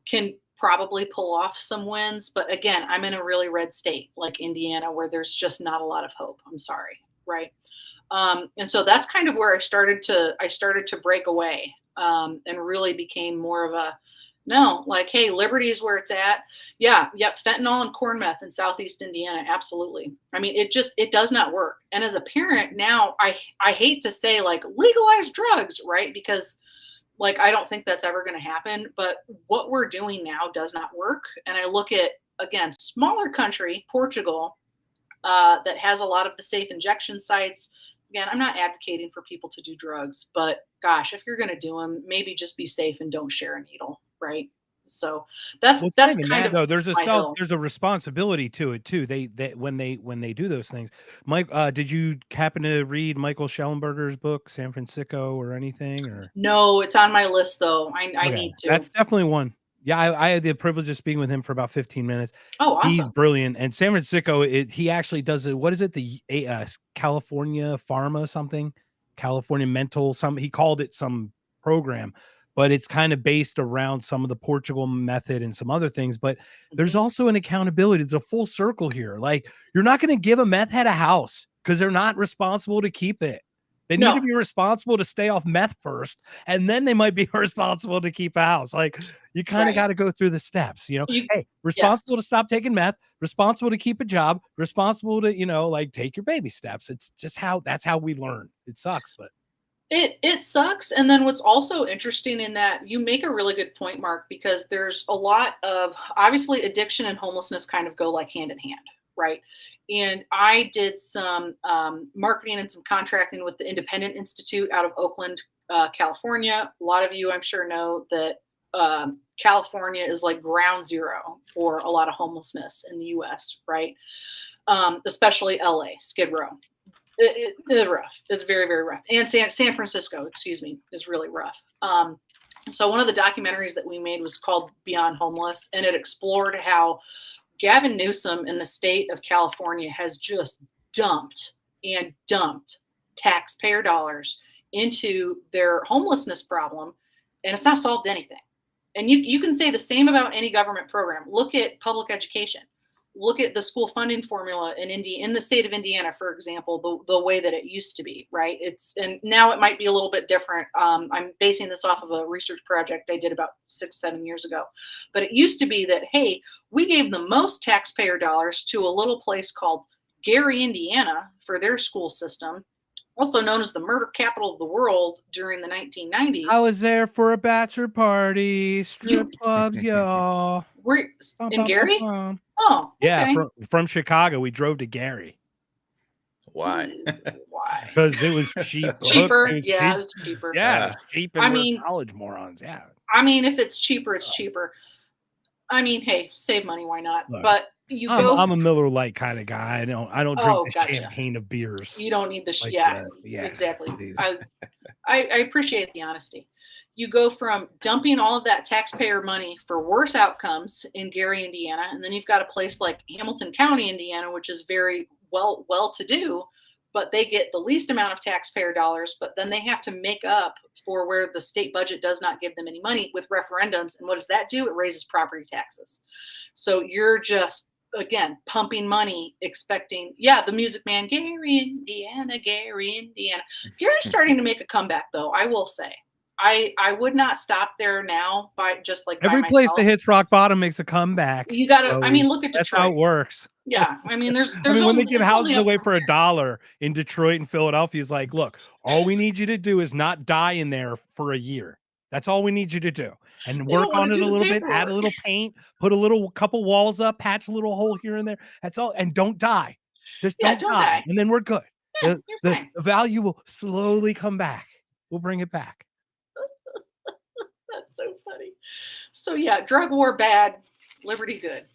can probably pull off some wins. But again, I'm in a really red state like Indiana, where there's just not a lot of hope. I'm sorry. Right. And so that's kind of where I started to break away, and really became more of a, no, like, hey, liberty is where it's at. Yeah. Yep. Fentanyl and corn meth in Southeast Indiana. Absolutely. I mean, it does not work. And as a parent now, I hate to say like legalize drugs, right? Because Like, I don't think that's ever going to happen. But what we're doing now does not work. And I look at, again, smaller country, Portugal, that has a lot of the safe injection sites. Again, I'm not advocating for people to do drugs, but gosh, if you're going to do them, maybe just be safe and don't share a needle, right? So that's saying kind that of though, there's hill. a responsibility to it too. They when they do those things. Mike, did you happen to read Michael Schellenberger's book, San Francisco, or anything? Or No, it's on my list though. I okay, need to. that's definitely one. Yeah, I had the privilege of speaking with him for about 15 minutes. Oh, awesome. He's brilliant. And San Francisco, he actually does it. What is it? The California Pharma something, California Mental, he called it some program, but it's kind of based around some of the Portugal method and some other things. But there's also an accountability. It's a full circle here. Like, you're not going to give a meth head a house because they're not responsible to keep it. They need to be responsible to stay off meth first, and then they might be responsible to keep a house. Like, you kind of got to go through the steps, Hey, responsible to stop taking meth, responsible to keep a job, responsible to, like, take your baby steps. It's just that's how we learn. It sucks, but it sucks. And then what's also interesting in that, you make a really good point, Mark, because there's a lot of, obviously, addiction and homelessness kind of go like hand in hand, right? And I did some marketing and some contracting with the Independent Institute out of Oakland, California. A lot of you, I'm sure, know that California is like ground zero for a lot of homelessness in the U.S., right? Especially LA, Skid Row. It's rough. It's very, very rough. And San Francisco, is really rough. So one of the documentaries that we made was called Beyond Homeless, and it explored how Gavin Newsom in the state of California has just dumped taxpayer dollars into their homelessness problem, and it's not solved anything. And you can say the same about any government program. Look at public education. Look at the school funding formula in the state of Indiana, for example, the way that it used to be, right? And now it might be a little bit different. I'm basing this off of a research project I did about 6-7 years ago. But it used to be that, hey, we gave the most taxpayer dollars to a little place called Gary, Indiana, for their school system, also known as the murder capital of the world during the 1990s. I was there for a bachelor party, strip clubs, y'all. We're in Gary? Oh, yeah, okay. from Chicago, we drove to Gary. Why? Why? Because it was cheap. Cheaper. It was Yeah, cheap. it was cheaper. Yeah, it was cheap, and college morons. Yeah. I mean, if it's cheaper, it's cheaper. I mean, hey, save money, why not? Look, but I'm a Miller Lite kind of guy. I don't drink the gotcha. champagne of beers. You don't need the like yeah, yeah, exactly. I appreciate the honesty. You go from dumping all of that taxpayer money for worse outcomes in Gary, Indiana, and then you've got a place like Hamilton County, Indiana, which is very well to do, but they get the least amount of taxpayer dollars, but then they have to make up for where the state budget does not give them any money with referendums. And what does that do? It raises property taxes. So you're just, again, pumping money, expecting, the Music Man, Gary, Indiana. Gary's starting to make a comeback, though, I will say. I would not stop there now by just like every place that hits rock bottom makes a comeback. You gotta, so, I mean, look at Detroit. That's how it works. Yeah, I mean, there's when they give houses away for $1 in Detroit and Philadelphia, is like, look, all we need you to do is not die in there for a year. That's all we need you to do, and work on it a little bit, add a little paint, put a couple walls up, patch a little hole here and there. That's all, and don't die. Just don't die, and then we're good. Yeah, the value will slowly come back. We'll bring it back. That's so funny. So drug war bad, liberty good.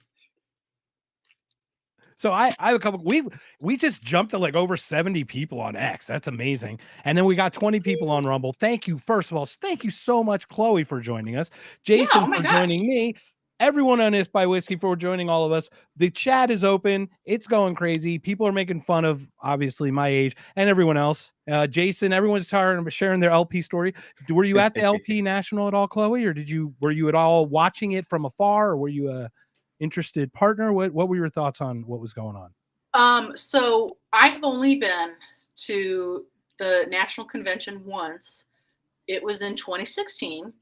So I have a couple. We just jumped to like over 70 people on X. That's amazing. And then we got 20 people on Rumble. Thank you. First of all, thank you so much, Chloe, for joining us. Jason for joining me. Everyone on This by Whiskey for joining all of us. The chat is open. It's going crazy. People are making fun of, obviously, my age and everyone else. Jason, everyone's tired of sharing their LP story. Were you at the LP National at all, Chloe, or were you at all watching it from afar, or were you a interested partner? What were your thoughts on what was going on? So I've only been to the National Convention once. It was in 2016.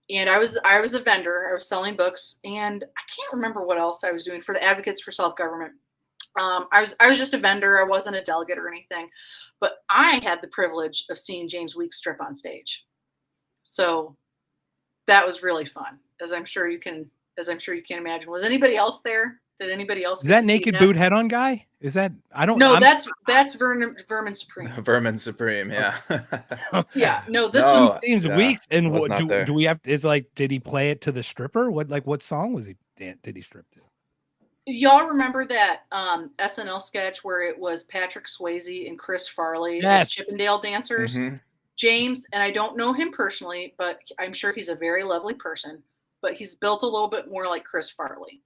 And I was a vendor. I was selling books, and I can't remember what else I was doing for the Advocates for Self-Government. I was just a vendor. I wasn't a delegate or anything, but I had the privilege of seeing James Weeks strip on stage. So that was really fun, as I'm sure you can imagine. Was anybody else there? Did anybody else Is get that to see naked boot head on guy? Is that No, that's Vermin Supreme. Vermin Supreme, yeah. Yeah, no, this No, was seems yeah, weak. And was what not there. do we have? Is like, did he play it to the stripper? What song was he? Did he strip to? Y'all remember that SNL sketch where it was Patrick Swayze and Chris Farley Yes. as Chippendale dancers? Mhm. James, and I don't know him personally, but I'm sure he's a very lovely person, but he's built a little bit more like Chris Farley.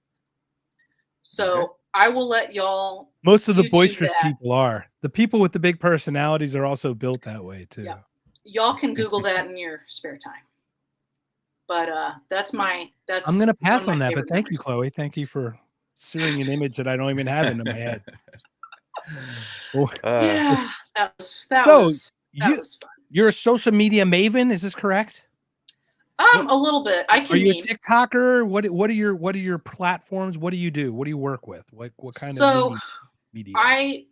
So Okay. I will let y'all. Most of the YouTube boisterous that. people are. The people with the big personalities are also built that way too. Yeah. Y'all can Google that in your spare time. But that's I'm gonna pass on that, but thank you, memories. Chloe. Thank you for searing an image that I don't even have into my head. Yeah, that was fun. You're a social media maven, is this correct? A little bit. I can Are you meme. a TikToker? What are your platforms? What do you do? What do you work with? What kind So of media? I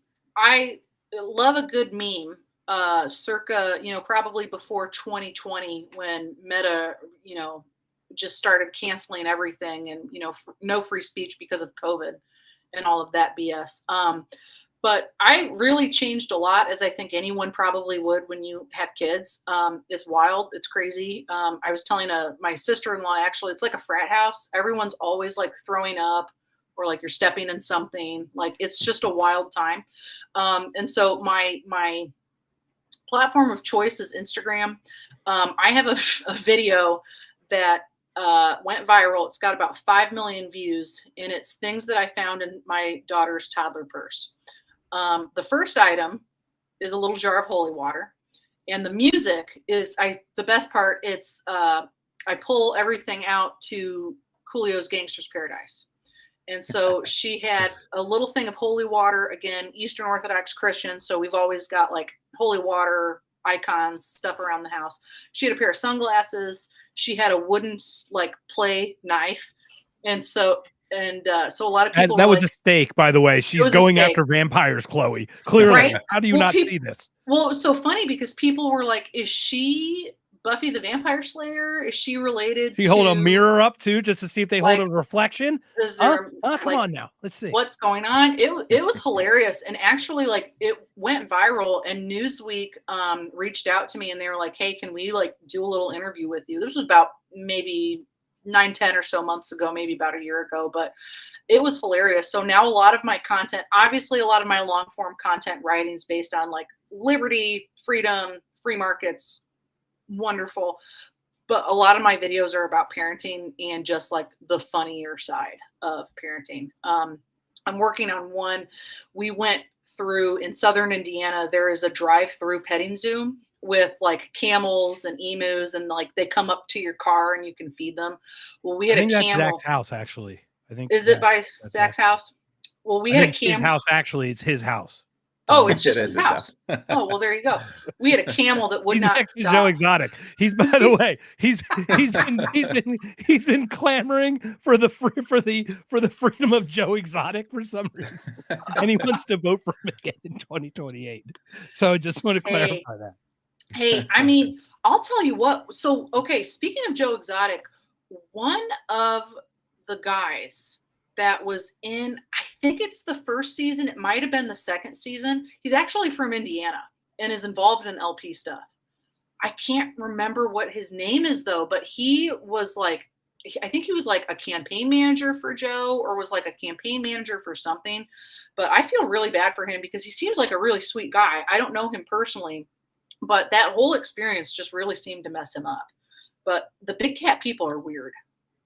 love a good meme. Circa, probably before 2020 when Meta, just started canceling everything and, no free speech because of COVID and all of that BS. But I really changed a lot, as I think anyone probably would when you have kids. It's wild. It's crazy. I was telling my sister-in-law, actually, it's like a frat house. Everyone's always like throwing up or like you're stepping in something. Like it's just a wild time. And so my platform of choice is Instagram. I have a video that went viral. It's got about 5 million views, and it's things that I found in my daughter's toddler purse. The first item is a little jar of holy water, and the music is the best part. It's I pull everything out to Coolio's Gangster's Paradise. And so she had a little thing of holy water, again, Eastern Orthodox Christian. So we've always got like holy water icons, stuff around the house. She had a pair of sunglasses. She had a wooden like play knife. And so a lot of people that was like, a stake, by the way. She's going after vampires, Chloe. Clearly, right? How do you not see this? Well, it was so funny because people were like, "Is she Buffy the Vampire Slayer? Is she related?" So you hold a mirror up too, just to see if they hold a reflection. Is there, come on now, let's see what's going on. It was hilarious, and actually, like, it went viral. And Newsweek reached out to me, and they were like, "Hey, can we like do a little interview with you?" This was about maybe 9-10 or so months ago, maybe about a year ago, but it was hilarious. So now a lot of my content, obviously a lot of my long form content writing is based on like liberty, freedom, free markets, wonderful. But a lot of my videos are about parenting and just like the funnier side of parenting. I'm working on one. We went through in Southern Indiana, there is a drive-through petting zoo with like camels and emus, and like they come up to your car and you can feed them. Well, we had a camel. That's Zach's house, actually. I think. Is it by Zach's house? Well, we had a camel. His house, actually, it's his house. Oh, it's just his house. Oh, well, there you go. We had a camel that would not stop. Joe Exotic. He's, by the way, he's been clamoring for the freedom of Joe Exotic for some reason, and he wants to vote for him again in 2028. So I just want to clarify that. Hey, I mean, I'll tell you what. So, okay, speaking of Joe Exotic, one of the guys that was in, I think it's the first season, it might have been the second season. He's actually from Indiana and is involved in LP stuff. I can't remember what his name is though, but he was like, I think he was like a campaign manager for Joe, or was like a campaign manager for something. But I feel really bad for him because he seems like a really sweet guy. I don't know him personally, but that whole experience just really seemed to mess him up. But the big cat people are weird.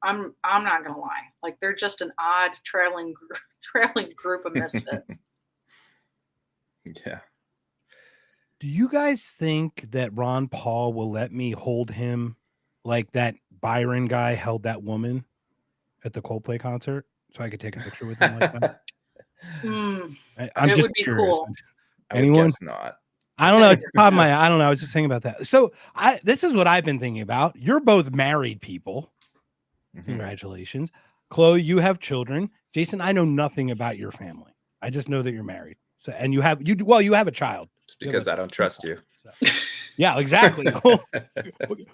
I'm not gonna lie. Like, they're just an odd traveling group of misfits. Yeah. Do you guys think that Ron Paul will let me hold him like that Byron guy held that woman at the Coldplay concert, so I could take a picture with him like that? I'm just curious. Cool. Anyone? I would guess not. I don't know. It's probably I don't know. I was just thinking about that. So this is what I've been thinking about. You're both married people. Mm-hmm. Congratulations. Chloe, you have children. Jason, I know nothing about your family. I just know that you're married. So, and you have a child. It's because I don't trust you. So. Yeah, exactly.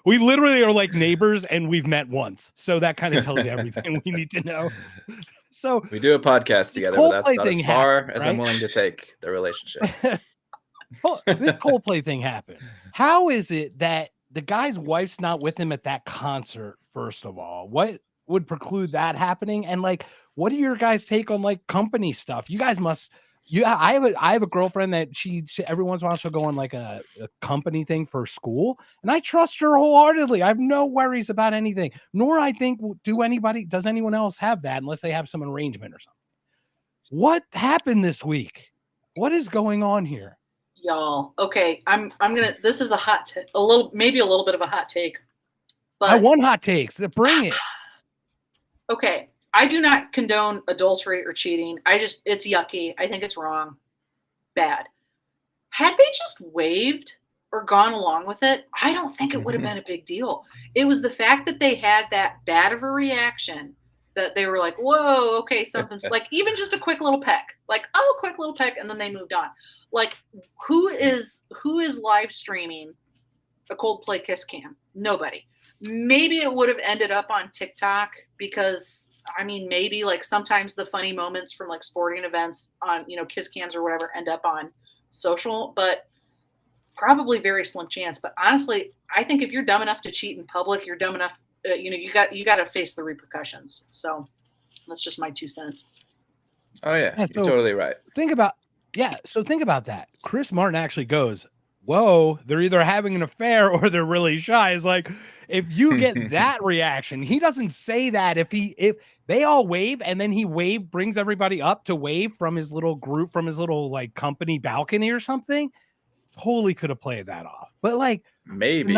We literally are like neighbors and we've met once. So that kind of tells you everything we need to know. So we do a podcast this together, but that's Coldplay about as thing far happened, as right? I'm willing to take the relationship. This Coldplay thing happened. How is it that the guy's wife's not with him at that concert, first of all? What would preclude that happening? And like, what do your guys take on like company stuff? You guys must. Yeah, I have a girlfriend that she every once in a while she'll go on like a company thing for school, and I trust her wholeheartedly. I have no worries about anything. Nor I think does anyone else have that unless they have some arrangement or something. What happened this week? What is going on here? Y'all, okay, I'm gonna. This is maybe a little bit of a hot take, but I want hot takes. Bring it. Okay, I do not condone adultery or cheating. It's yucky. I think it's wrong, bad. Had they just waved or gone along with it, I don't think it would have been a big deal. It was the fact that they had that bad of a reaction that they were like, whoa, okay, something's like, even just a quick little peck, like, oh, quick little peck, and then they moved on. Like, who is live streaming a Coldplay kiss cam? Nobody. Maybe it would have ended up on TikTok because, I mean, maybe like sometimes the funny moments from like sporting events on, kiss cams or whatever end up on social, but probably very slim chance. But honestly, I think if you're dumb enough to cheat in public, you're dumb enough, you got to face the repercussions. So that's just my 2 cents. Oh yeah, you're totally right. Think about that. Chris Martin actually goes, whoa, they're either having an affair or they're really shy. It's like, if you get that reaction, he doesn't say that if they all wave and then he brings everybody up to wave from his little group, from his little like company balcony or something, totally could have played that off. But like, maybe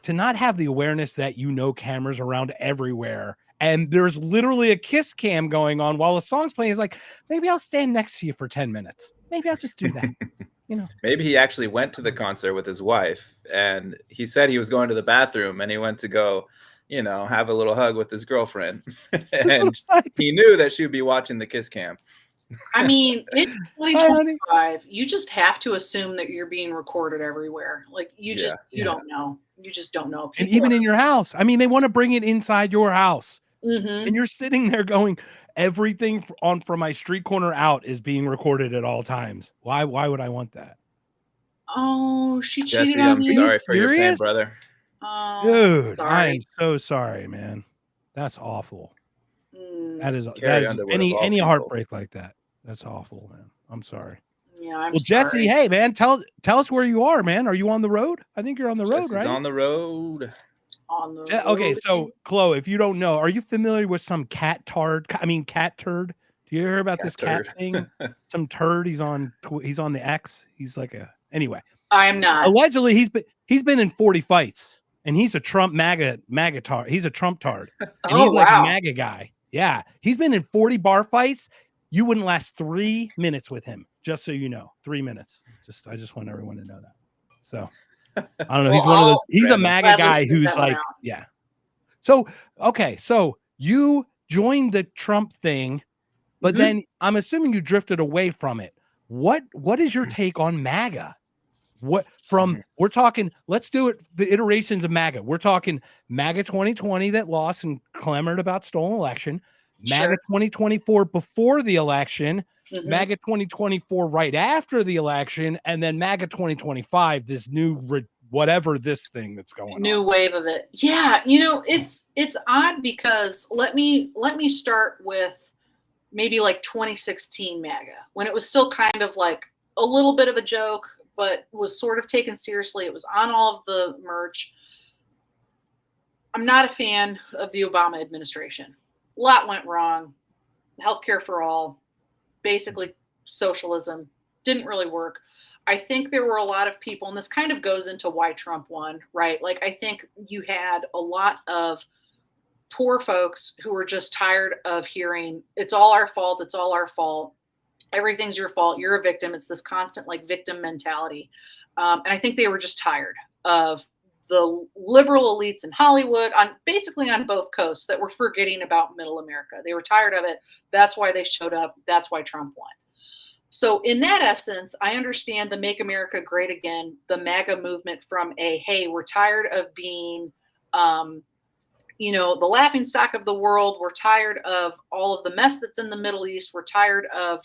to not have the awareness that cameras around everywhere and there's literally a kiss cam going on while the song's playing, is like, maybe I'll stand next to you for 10 minutes. Maybe I'll just do that. Maybe he actually went to the concert with his wife and he said he was going to the bathroom and he went to go, have a little hug with his girlfriend. And he knew that she would be watching the kiss cam. I mean, it's 2025. You just have to assume that you're being recorded everywhere. Like you don't know. You just don't know. And even in your house. I mean, they want to bring it inside your house. Mm-hmm. And you're sitting there going, everything from my street corner out is being recorded at all times. Why would I want that? Oh, she cheated Jesse, on I'm you. sorry for your pain, brother. Oh, dude, sorry. I'm so sorry, man. That's awful. That is Underwood any heartbreak like that. That's awful, man. I'm sorry. Yeah, I'm well, sorry. Jesse, hey, man, tell us where you are, man. Are you on the road? I think you're on the road, right? On the road. Okay, so Chloe, if you don't know, are you familiar with some cat turd? Do you hear about this cat thing? Some turd. He's on the X. He's like anyway. I am not. Allegedly, he's been in 40 fights, and he's a Trump MAGA tard. He's a Trump tard, and he's like a MAGA guy. Yeah, he's been in 40 bar fights. You wouldn't last 3 minutes with him, just so you know. 3 minutes. I just want everyone to know that. So I don't know. He's one of those. He's a MAGA guy who's like, yeah. So okay, so you joined the Trump thing, but then I'm assuming you drifted away from it. What is your take on MAGA? We're talking, let's do it, the iterations of MAGA. We're talking MAGA 2020 that lost and clamored about stolen election, MAGA 2024 before the election, MAGA 2024 right after the election, and then MAGA 2025, this new whatever this thing that's going on. New wave of it. Yeah, it's odd because let me start with maybe like 2016 MAGA, when it was still kind of like a little bit of a joke, but was sort of taken seriously. It was on all of the merch. I'm not a fan of the Obama administration. A lot went wrong. Healthcare for all, basically socialism, didn't really work. I think there were a lot of people, and this kind of goes into why Trump won, right? Like, I think you had a lot of poor folks who were just tired of hearing, it's all our fault, it's all our fault, everything's your fault, you're a victim. It's this constant like victim mentality. And I think they were just tired of the liberal elites in Hollywood, basically on both coasts, that were forgetting about middle America. They were tired of it. That's why they showed up. That's why Trump won. So in that essence, I understand the Make America Great Again, the MAGA movement from hey, we're tired of being, the laughing stock of the world. We're tired of all of the mess that's in the Middle East. We're tired of,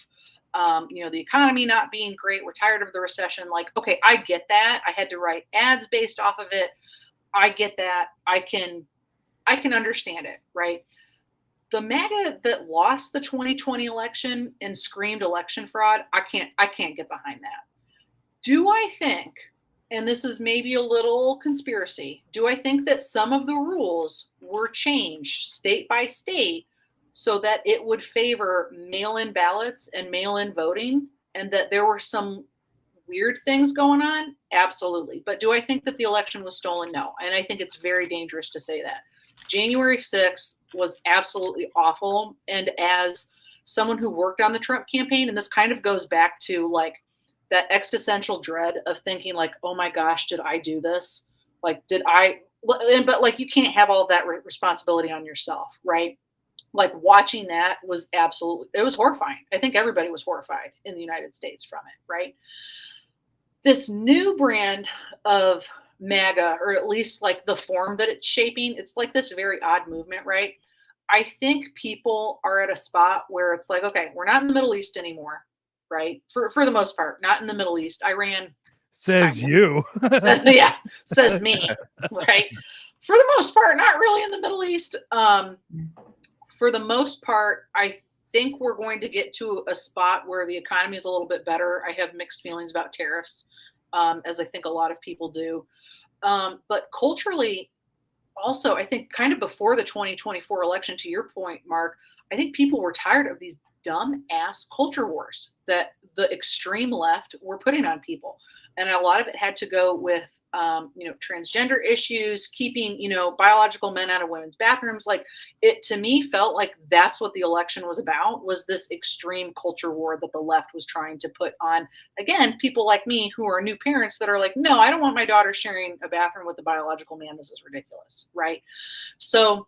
the economy not being great. We're tired of the recession. Like, okay, I get that. I had to write ads based off of it. I get that. I can understand it, right? The MAGA that lost the 2020 election and screamed election fraud, I can't get behind that. Do I think, and this is maybe a little conspiracy, do I think that some of the rules were changed state by state so that it would favor mail-in ballots and mail-in voting, and that there were some weird things going on? Absolutely. But do I think that the election was stolen? No. And I think it's very dangerous to say that. January 6th was absolutely awful. And as someone who worked on the Trump campaign, and this kind of goes back to like that existential dread of thinking like, oh my gosh, did I do this? Like, but like, you can't have all of that responsibility on yourself, right? Like, watching that was it was horrifying. I think everybody was horrified in the United States from it, right? This new brand of MAGA, or at least like the form that it's shaping, it's like this very odd movement, right? I think people are at a spot where it's like, okay, we're not in the Middle East anymore, right? For the most part, not in the Middle East. Iran. Says you. Yeah, says me, right? For the most part, not really in the Middle East. For the most part, I think we're going to get to a spot where the economy is a little bit better. I have mixed feelings about tariffs, as I think a lot of people do. But culturally, also, I think kind of before the 2024 election, to your point, Mark, I think people were tired of these dumb ass culture wars that the extreme left were putting on people. And a lot of it had to go with, transgender issues, keeping, biological men out of women's bathrooms. Like, it to me felt like that's what the election was about, was this extreme culture war that the left was trying to put on, again, people like me who are new parents that are like, no, I don't want my daughter sharing a bathroom with a biological man. This is ridiculous, right? So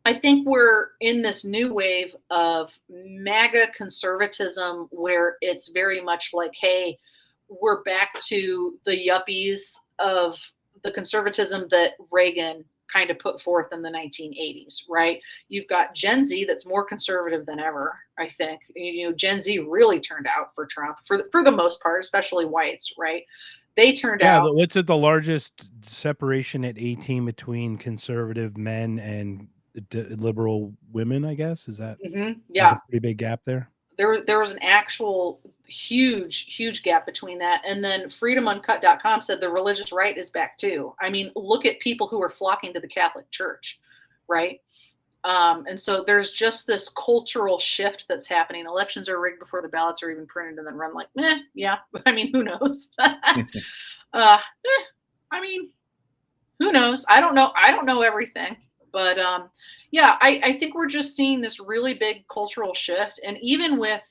I think we're in this new wave of MAGA conservatism where it's very much like, hey, we're back to the yuppies of the conservatism that Reagan kind of put forth in the 1980s, right? You've got Gen Z that's more conservative than ever, I think. Gen Z really turned out for Trump for the most part, especially whites, right? They turned out. Yeah, what's it, the largest separation at 18 between conservative men and liberal women, I guess? Is that Yeah, a pretty big gap there? There was an actual huge gap between that. And then freedomuncut.com said the religious right is back too. I mean, look at people who are flocking to the Catholic Church, right? And so there's just this cultural shift that's happening. Elections are rigged before the ballots are even printed and then run, like, yeah. I mean, who knows? I mean, who knows? I don't know everything. But yeah, I think we're just seeing this really big cultural shift. And even with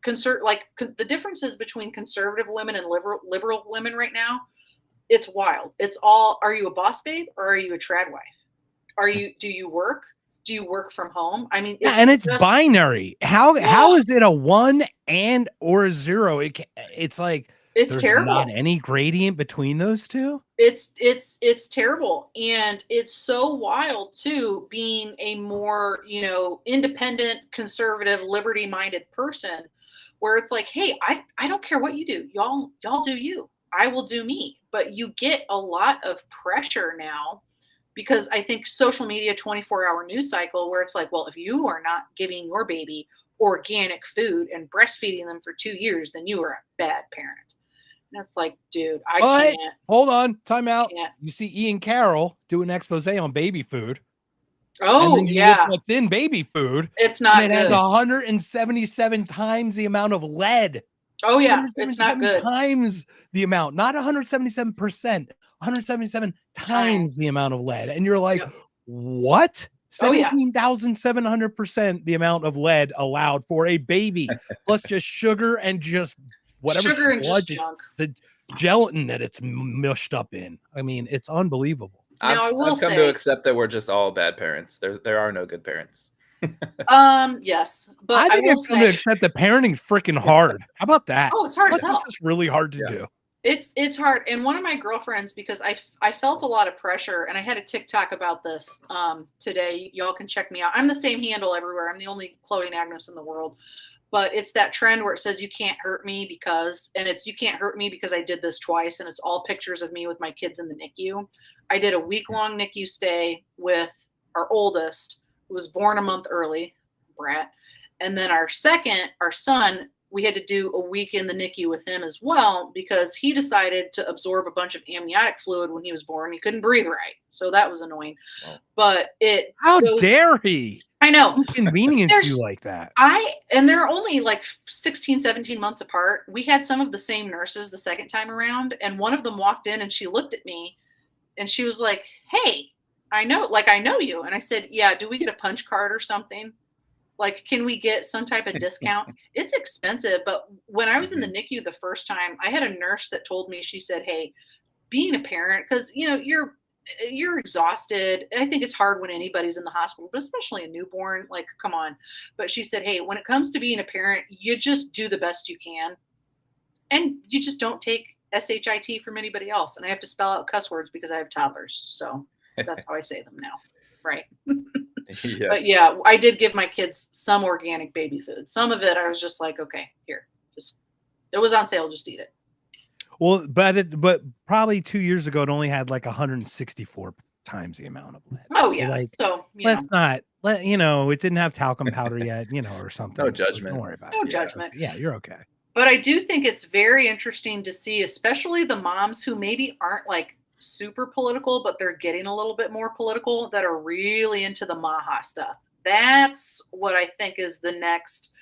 the differences between conservative women and liberal women right now, it's wild. It's all, are you a boss babe or are you a trad wife? Do you work? Do you work from home? I mean, it's binary. How is it a 1 and or a 0? It's like, it's there's terrible. Not any gradient between those two. It's terrible. And it's so wild too, being a more, independent, conservative, liberty-minded person, where it's like, hey, I don't care what you do. Y'all do you. I will do me. But you get a lot of pressure now, because I think social media 24-hour news cycle, where it's like, well, if you are not giving your baby organic food and breastfeeding them for 2 years, then you are a bad parent. And it's like, dude, I can't. Hold on, time out. You see Ian Carroll do an expose on baby food. Oh, and then you look what's in baby food. It's not good. It has 177 times the amount of lead. Oh yeah, it's not good. Times the amount, not 177%, 177 times the amount of lead. And you're like, what? 17,700% the amount of lead allowed for a baby, plus just sugar and just whatever sugar and just junk. The gelatin that it's mushed up in. I mean, it's unbelievable. I've come to accept that we're just all bad parents. There are no good parents. Yes, I but I think will it's something to say, accept that parenting's freaking hard. How about that? oh, it's hard as What? This hell. is really hard to Yeah. do. It's hard. And one of my girlfriends, because I felt a lot of pressure, and I had a TikTok about this today. Y'all can check me out. I'm the same handle everywhere. I'm the only Chloe Anagnos in the world. But it's that trend where it says you can't hurt me because, and it's you can't hurt me because I did this twice, and it's all pictures of me with my kids in the NICU. I did a week-long NICU stay with our oldest, who was born a month early, brat. And then our second, our son, we had to do a week in the NICU with him as well because he decided to absorb a bunch of amniotic fluid when he was born. He couldn't breathe right. So that was annoying. Wow. But it How goes, dare he I know. inconvenience There's- you like that? and they're only like 16, 17 months apart. We had some of the same nurses the second time around, and one of them walked in and she looked at me and she was like, "Hey, I know you." And I said, "Yeah, do we get a punch card or something? Like, can we get some type of discount?" It's expensive, but when I was in the NICU the first time, I had a nurse that told me, she said, "Hey, being a parent, because you're exhausted. I think it's hard when anybody's in the hospital, but especially a newborn, like, come on." But she said, "Hey, when it comes to being a parent, you just do the best you can. And you just don't take SHIT from anybody else." And I have to spell out cuss words because I have toddlers. So that's how I say them now. Right. Yes. But yeah, I did give my kids some organic baby food. Some of it I was just like, okay, here, just, it was on sale, just eat it. Well, but probably 2 years ago, it only had like 164 times the amount of lead. Oh So, yeah. like, So let's not it didn't have talcum powder yet, or something. No So judgment. don't worry about no it. judgment. Yeah, you're okay. But I do think it's very interesting to see, especially the moms who maybe aren't like super political, but they're getting a little bit more political, that are really into the Maha stuff. That's what I think is the next.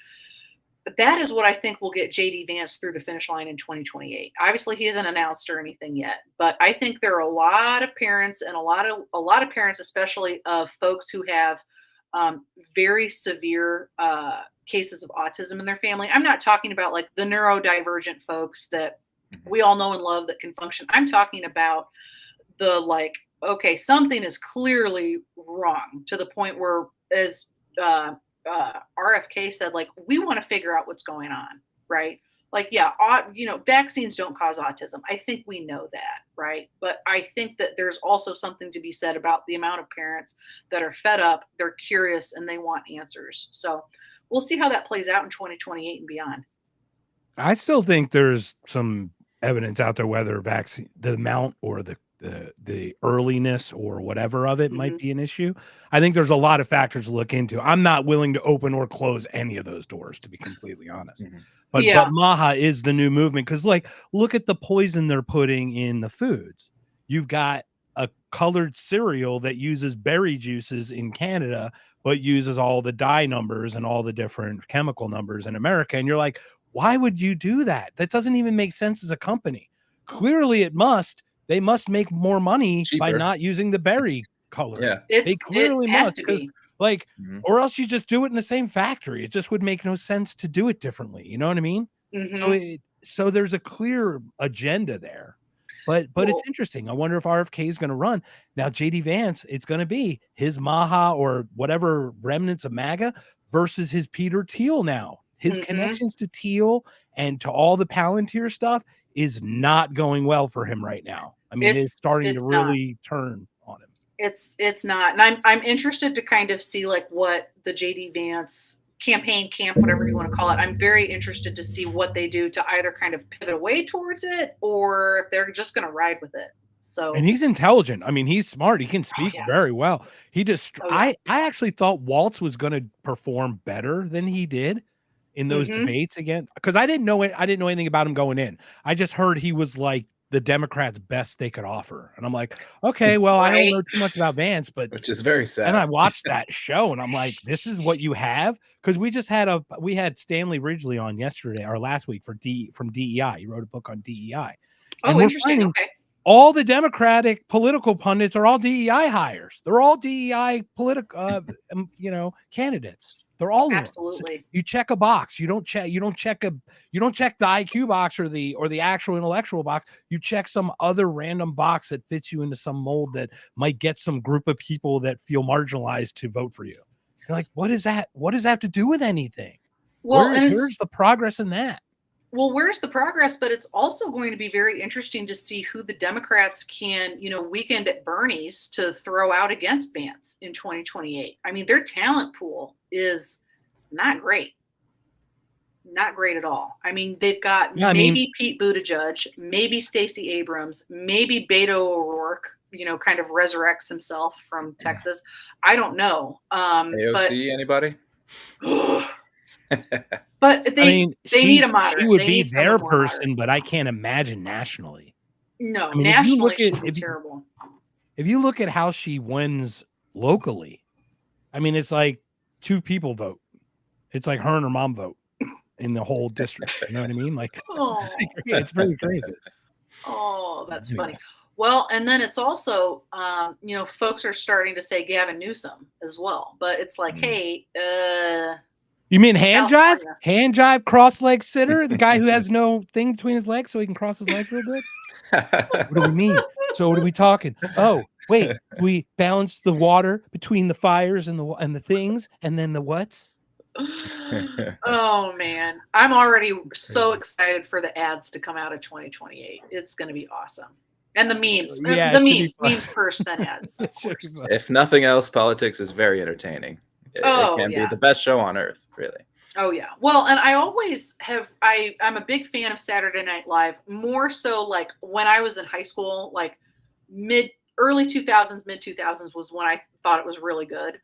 That is what I think will get JD Vance through the finish line in 2028. Obviously, he hasn't announced or anything yet, but I think there are a lot of parents, and a lot of parents, especially of folks who have very severe cases of autism in their family. I'm not talking about like the neurodivergent folks that we all know and love that can function. I'm talking about the, like, okay, something is clearly wrong, to the point where, as RFK said, like, we want to figure out what's going on, right? Like, yeah, vaccines don't cause autism. I think we know that, right? But I think that there's also something to be said about the amount of parents that are fed up, they're curious, and they want answers. So we'll see how that plays out in 2028 and beyond. I still think there's some evidence out there whether vaccine, the amount or the earliness or whatever of it might be an issue. I think there's a lot of factors to look into. I'm not willing to open or close any of those doors, to be completely honest. But Maha is the new movement, because, like, look at the poison they're putting in the foods. You've got a colored cereal that uses berry juices in Canada, but uses all the dye numbers and all the different chemical numbers in America. And you're like, why would you do that? That doesn't even make sense as a company. Clearly it must. They must make more money by not using the berry color. Yeah. They clearly must, because, like, or else you just do it in the same factory. It just would make no sense to do it differently. You know what I mean? So there's a clear agenda there. But it's interesting. I wonder if RFK is going to run. Now, JD Vance, it's going to be his Maha or whatever remnants of MAGA versus his Peter Thiel now. His connections to Thiel and to all the Palantir stuff is not going well for him right now. I mean, it's starting to really turn on him. It's not. And I'm interested to kind of see, like, what the JD Vance campaign camp, whatever you want to call it, I'm very interested to see what they do to either kind of pivot away towards it, or if they're just going to ride with it. So, and he's intelligent. I mean, he's smart. He can speak very well. He just, I actually thought Waltz was going to perform better than he did in those debates again, because I didn't know anything about him going in. I just heard he was like the Democrats' best they could offer, and I'm like, okay, well, I don't know too much about Vance, but which is very sad. And I watched that show, and I'm like, this is what you have, because we had Stanley Ridgely on yesterday or last week from DEI. He wrote a book on DEI. Oh, interesting. Okay. All the Democratic political pundits are all DEI hires. They're all DEI political, candidates. They're all absolutely. So you check a box. You don't check the IQ box or the actual intellectual box. You check some other random box that fits you into some mold that might get some group of people that feel marginalized to vote for you. You're like, what is that? What does that have to do with anything? Well, Where's the progress in that? Well, where's the progress? But it's also going to be very interesting to see who the Democrats can, weekend at Bernie's to throw out against Vance in 2028. I mean, their talent pool is not great. Not great at all. I mean, they've got Pete Buttigieg, maybe Stacey Abrams, maybe Beto O'Rourke, kind of resurrects himself from Texas. I don't know. AOC, anybody? But they need a moderate. She would be their person, but I can't imagine nationally. No, nationally she'd be terrible. If you look at how she wins locally, I mean, it's like 2 people vote. It's like her and her mom vote in the whole district. You know what I mean? Like, it's pretty crazy. Oh, that's funny. Well, and then it's also, folks are starting to say Gavin Newsom as well, but it's like, hey, you mean hand jive? Hand jive, cross leg sitter, the guy who has no thing between his legs so he can cross his legs real good? What do we mean? So what are we talking? Oh, wait, we balance the water between the fires and the things, and then the what's? Oh man, I'm already so excited for the ads to come out of 2028. It's going to be awesome. And the memes, memes first, then ads. If nothing else, politics is very entertaining. It can be the best show on earth, really. Oh yeah. Well, and I always have, I'm a big fan of Saturday Night Live, more so like when I was in high school, like early 2000s, mid 2000s was when I thought it was really good.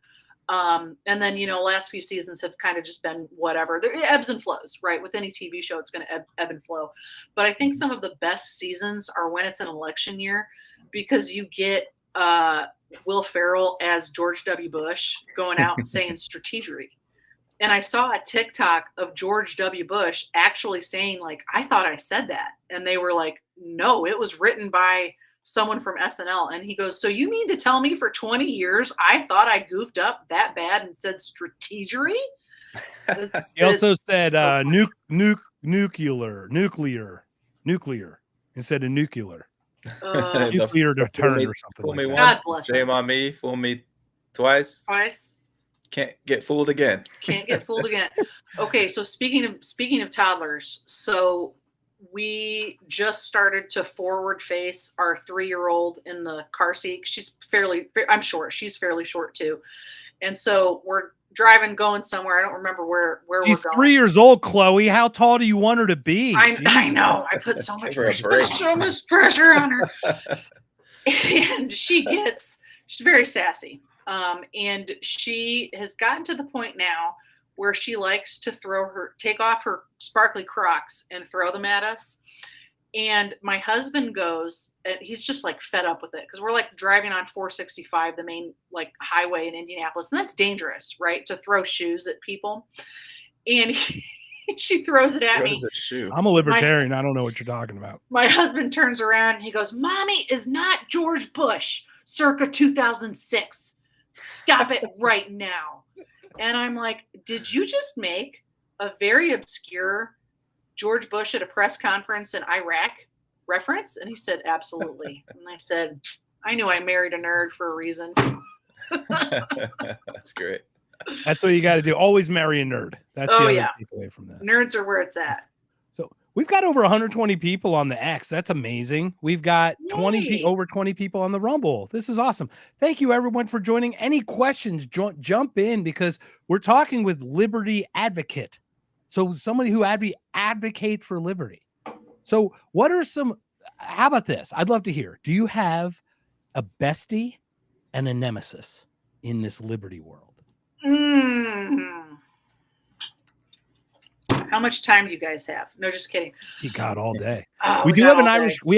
And then, last few seasons have kind of just been whatever. There ebbs and flows, right? With any TV show, it's going to ebb and flow. But I think some of the best seasons are when it's an election year, because you get Will Ferrell as George W. Bush going out and saying strategery. And I saw a TikTok of George W. Bush actually saying, like, I thought I said that. And they were like, no, it was written by someone from SNL. And he goes, so you mean to tell me for 20 years I thought I goofed up that bad and said strategery? He also said nuclear instead of nuclear. Nuclear deterrent or something like that. God bless him. Shame on me. Fool me twice. Can't get fooled again. Okay, so speaking of toddlers, so we just started to forward face our 3-year-old in the car seat. I'm short. She's fairly short too. And so we're driving, going somewhere. I don't remember where we're going. She's 3 years old, Chloe. How tall do you want her to be? I know. I put so much pressure on her. And she's very sassy. And she has gotten to the point now where she likes to take off her sparkly Crocs and throw them at us. And my husband goes, and he's just like fed up with it, because we're like driving on 465, the main like highway in Indianapolis. And that's dangerous, right? To throw shoes at people. And she throws it at me. I'm a libertarian. I don't know what you're talking about. My husband turns around and he goes, Mommy is not George Bush circa 2006. Stop it right now. And I'm like, did you just make a very obscure George Bush at a press conference in Iraq reference? And he said, absolutely. And I said, I knew I married a nerd for a reason. That's great. That's what you got to do. Always marry a nerd. That's the other takeaway from this. Nerds are where it's at. So we've got over 120 people on the X. That's amazing. We've got over 20 people on the Rumble. This is awesome. Thank you, everyone, for joining. Any questions, jump in, because we're talking with Liberty Advocate. So somebody who advocate for liberty. So how about this? I'd love to hear. Do you have a bestie and a nemesis in this liberty world? How much time do you guys have? No, just kidding. You got all day. We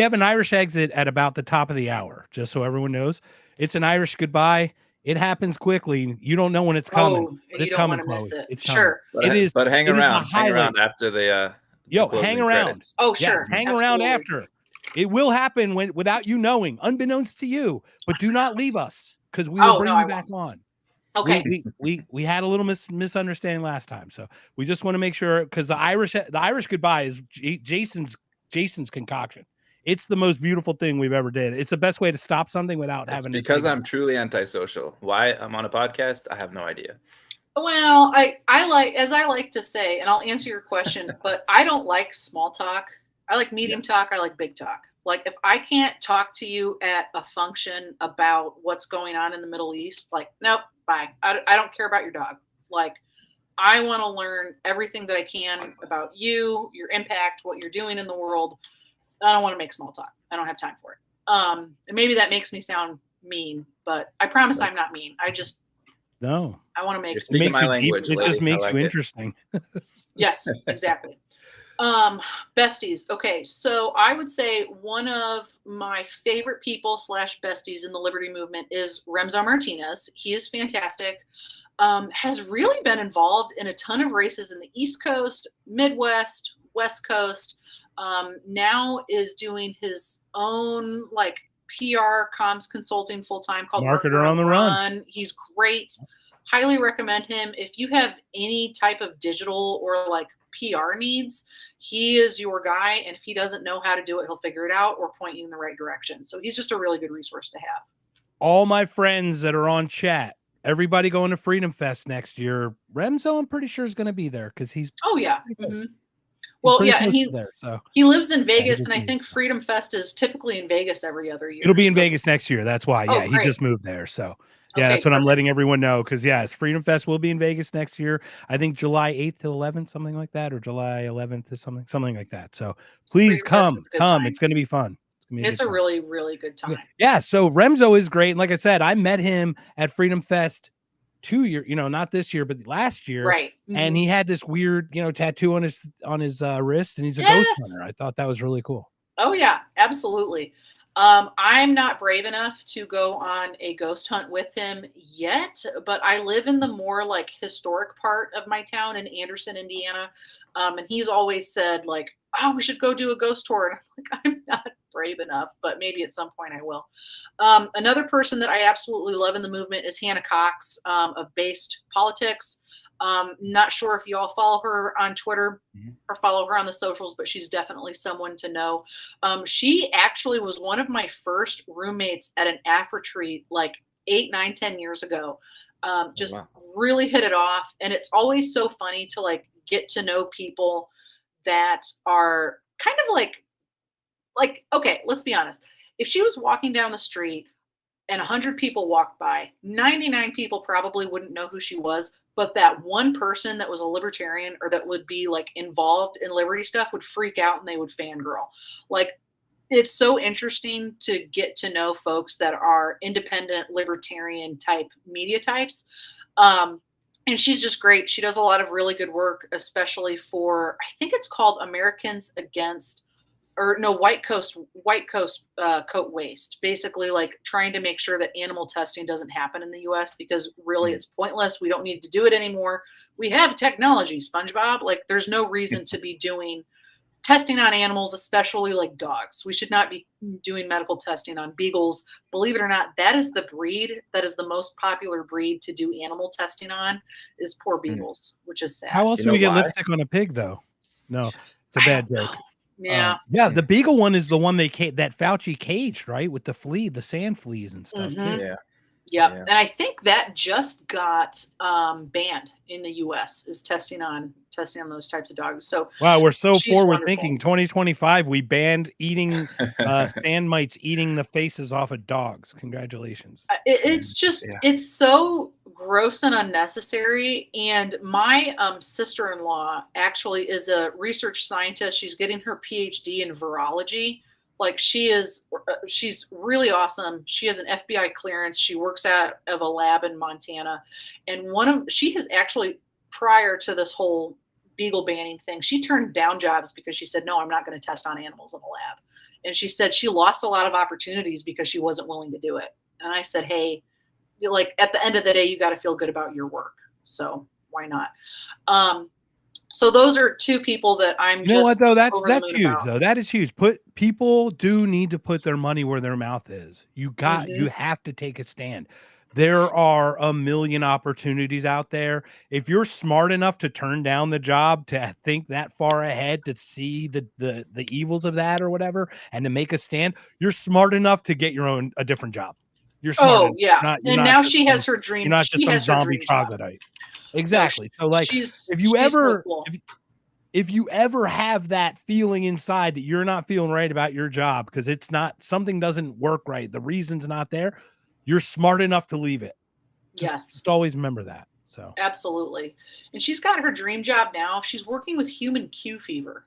have an Irish exit at about the top of the hour, just so everyone knows. It's an Irish goodbye. It happens quickly. You don't know when it's coming. But it's coming, Chloe. It's coming. Sure. But hang around. Hang around after the hang around. Credits. Oh, sure. Hang around after. It will happen without you knowing, unbeknownst to you. But do not leave us, because we will bring you back on. Okay. We had a little misunderstanding last time, so we just want to make sure, because the Irish goodbye is Jason's concoction. It's the most beautiful thing we've ever did. It's the best way to stop something without having to. Because I'm truly antisocial. Why I'm on a podcast, I have no idea. Well, I like, as I like to say, and I'll answer your question, but I don't like small talk. I like medium talk. I like big talk. Like if I can't talk to you at a function about what's going on in the Middle East, like, nope, bye. I don't care about your dog. Like, I want to learn everything that I can about you, your impact, what you're doing in the world. I don't want to make small talk. I don't have time for it. And maybe that makes me sound mean, but I promise I'm not mean. I just, No, I want to make. You're speaking my you language, deep. It just lady. I makes like you it. interesting. Yes, exactly. Besties. Okay, so I would say one of my favorite people / besties in the liberty movement is Remzo Martinez. He is fantastic. Has really been involved in a ton of races in the East Coast, Midwest, West Coast. Now is doing his own like PR comms consulting full time called Marketer on the Run. He's great. Highly recommend him. If you have any type of digital or like PR needs, he is your guy. And if he doesn't know how to do it, he'll figure it out or point you in the right direction. So he's just a really good resource to have. All my friends that are on chat, everybody going to Freedom Fest next year. Remzo, I'm pretty sure is going to be there because he's. Oh yeah. Mm-hmm. Well, yeah, and he lives in Vegas, and I think Freedom Fest is typically in Vegas every other year. It'll be in Vegas next year. That's why. Yeah, he just moved there. So yeah, that's what I'm letting everyone know. Because Freedom Fest will be in Vegas next year. I think July 8th to 11th, something like that, or July 11th to something like that. So please come. It's going to be fun. It's a really, really good time. Yeah. So Remzo is great. And like I said, I met him at Freedom Fest 2 years, not this year, but last year. Right. Mm-hmm. And he had this weird, tattoo on his wrist, and he's a ghost hunter. I thought that was really cool. Oh yeah, absolutely. I'm not brave enough to go on a ghost hunt with him yet, but I live in the more like historic part of my town in Anderson, Indiana. And he's always said like, oh, we should go do a ghost tour. And I'm like, I'm not brave enough, but maybe at some point I will. Another person that I absolutely love in the movement is Hannah Cox of Based Politics. Not sure if you all follow her on Twitter or follow her on the socials, but she's definitely someone to know. She actually was one of my first roommates at an AfriTreat like 8, 9, 10 years ago. Really hit it off. And it's always so funny to like get to know people that are kind of like, okay, let's be honest. If she was walking down the street and 100 people walked by, 99 people probably wouldn't know who she was, but that one person that was a libertarian or that would be like involved in liberty stuff would freak out and they would fangirl. Like, it's so interesting to get to know folks that are independent libertarian type media types. And she's just great. She does a lot of really good work, especially for, I think it's called Americans Against, or no, White Coast Coat Waste. Basically, like trying to make sure that animal testing doesn't happen in the U.S. because really it's pointless. We don't need to do it anymore. We have technology, SpongeBob. Like, there's no reason to be doing testing on animals, especially like dogs. We should not be doing medical testing on beagles. Believe it or not, that is the breed that is the most popular breed to do animal testing on is poor beagles, which is sad. How else do we get lipstick on a pig, though? No, it's a bad joke. Yeah. The beagle one is the one that Fauci caged, right? With the sand fleas and stuff too. Yeah. Yep. And I think that just got banned in the US is testing on those types of dogs. So wow, we're so forward thinking. 2025, we banned eating sand mites eating the faces off of dogs. Congratulations. It's just it's so gross and unnecessary. And my sister-in-law actually is a research scientist. She's getting her PhD in virology. Like, she's really awesome. She has an FBI clearance. She works out of a lab in Montana. And she has actually, prior to this whole beagle banning thing, she turned down jobs because she said, no, I'm not going to test on animals in a lab. And she said she lost a lot of opportunities because she wasn't willing to do it. And I said, hey, like, at the end of the day, you got to feel good about your work. So why not? So those are two people that I'm just. You know what though? That's huge though. That is huge. People do need to put their money where their mouth is. You have to take a stand. There are a million opportunities out there. If you're smart enough to turn down the job, to think that far ahead, to see the evils of that or whatever, and to make a stand, you're smart enough to get a different job. You're smart Oh enough. yeah, You're and not now just she has some, her dream. you're not just She some has her zombie dream job. troglodyte. No, Exactly. So like, if you she's so ever, cool. if you ever have that feeling inside that you're not feeling right about your job because it's not, something doesn't work right, the reason's not there, you're smart enough to leave it. Yes, Just always remember that. So absolutely. And she's got her dream job now. She's working with human Q fever.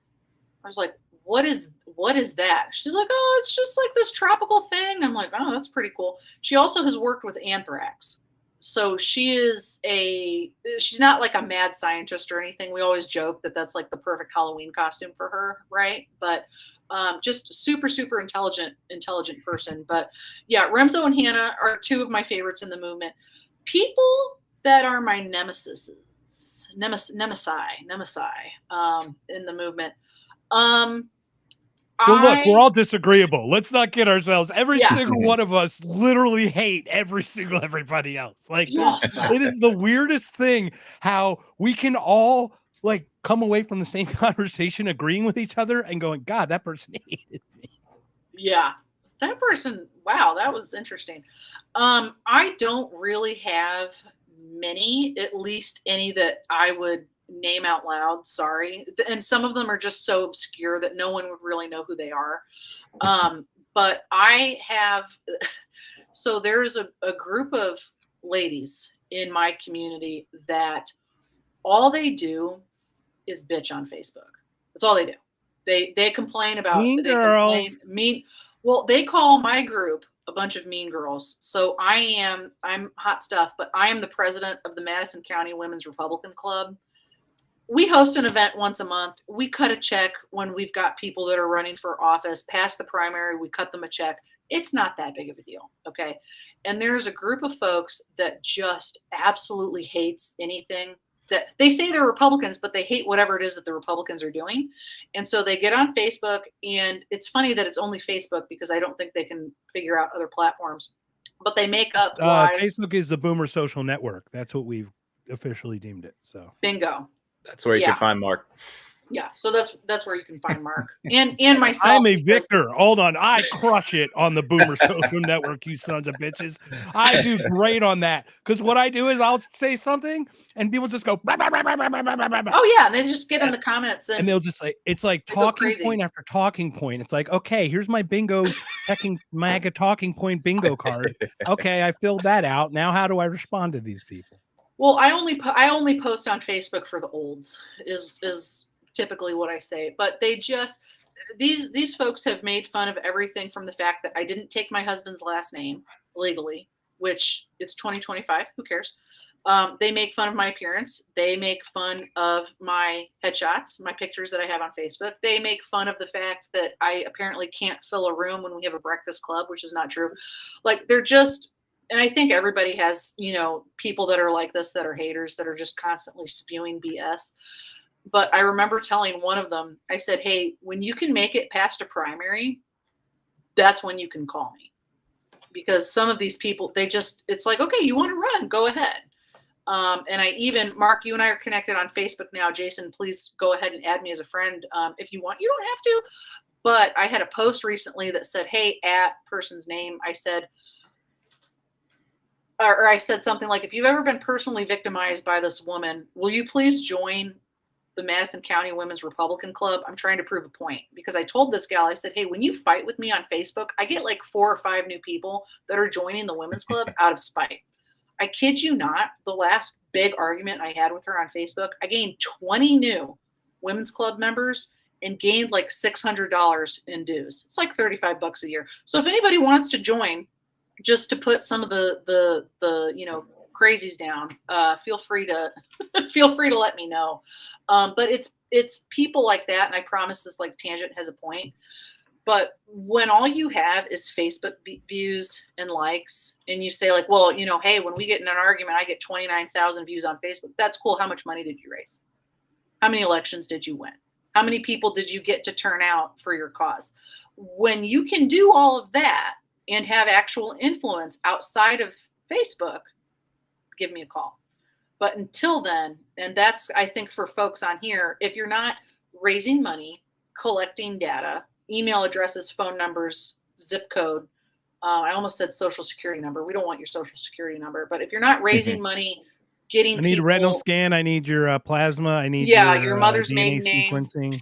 I was like, what is that? She's like, oh, it's just like this tropical thing. I'm like, oh, that's pretty cool. She also has worked with anthrax. So she's not like a mad scientist or anything. We always joke that that's like the perfect Halloween costume for her, right? But just super, super intelligent person. But yeah, Remzo and Hannah are two of my favorites in the movement. People that are my nemesis in the movement. well, look, we're all disagreeable. Let's not kid ourselves. Every Yeah. single one of us literally hate everybody else. Like, Yes. it is the weirdest thing how we can all like come away from the same conversation agreeing with each other and going, God, that person hated me. Yeah. That person, wow, that was interesting. I don't really have many, at least any that I would name out loud. Sorry. And some of them are just so obscure that no one would really know who they are. But I have, so there's a group of ladies in my community that all they do is bitch on Facebook. That's all they do. They complain about Mean girls. Well, they call my group a bunch of mean girls. So I'm hot stuff, but I am the president of the Madison County Women's Republican Club. We host an event once a month. We cut a check when we've got people that are running for office past the primary. We cut them a check. It's not that big of a deal. Okay. And there's a group of folks that just absolutely hates anything that they say they're Republicans, but they hate whatever it is that the Republicans are doing. And so they get on Facebook, and it's funny that it's only Facebook because I don't think they can figure out other platforms, but they make up lies. Facebook is the boomer social network. That's what we've officially deemed it. So bingo. That's where you can find Mark. Yeah, so that's where you can find Mark and myself. I'm a victor. Hold on, I crush it on the Boomer Social Network. You sons of bitches, I do great on that because what I do is I'll say something and people just go. Oh yeah, and they just get in the comments and they'll just like it's like talking point after talking point. It's like, okay, here's my bingo checking MAGA talking point bingo card. Okay, I filled that out. Now how do I respond to these people? Well, I only post on Facebook for the olds is typically what I say, but they just these folks have made fun of everything from the fact that I didn't take my husband's last name legally, which it's 2025. Who cares? They make fun of my appearance. They make fun of my headshots, my pictures that I have on Facebook. They make fun of the fact that I apparently can't fill a room when we have a breakfast club, which is not true. Like they're just, and I think everybody has, people that are like this, that are haters, that are just constantly spewing BS. But I remember telling one of them, I said, hey, when you can make it past a primary, that's when you can call me. Because some of these people, it's like, okay, you want to run, go ahead. And Mark, you and I are connected on Facebook now. Jason, please go ahead and add me as a friend. If you want, you don't have to. But I had a post recently that said, hey, at person's name, I said something like, if you've ever been personally victimized by this woman, will you please join the Madison County Women's Republican Club? I'm trying to prove a point. Because I told this gal, I said, hey, when you fight with me on Facebook, I get like 4 or 5 new people that are joining the women's club out of spite. I kid you not, the last big argument I had with her on Facebook, I gained 20 new women's club members and gained like $600 in dues. It's like $35 a year. So if anybody wants to join, just to put some of the crazies down, feel free to let me know. But it's people like that, and I promise this like tangent has a point. But when all you have is Facebook views and likes, and you say like, well, hey, when we get in an argument, I get 29,000 views on Facebook. That's cool. How much money did you raise? How many elections did you win? How many people did you get to turn out for your cause? When you can do all of that and have actual influence outside of Facebook, give me a call. But until then, and that's, I think, for folks on here, if you're not raising money, collecting data, email addresses, phone numbers, zip code, I almost said social security number. We don't want your social security number, but if you're not raising money, getting I need a people, retinal scan. I need your plasma. I need your mother's DNA maiden name. sequencing.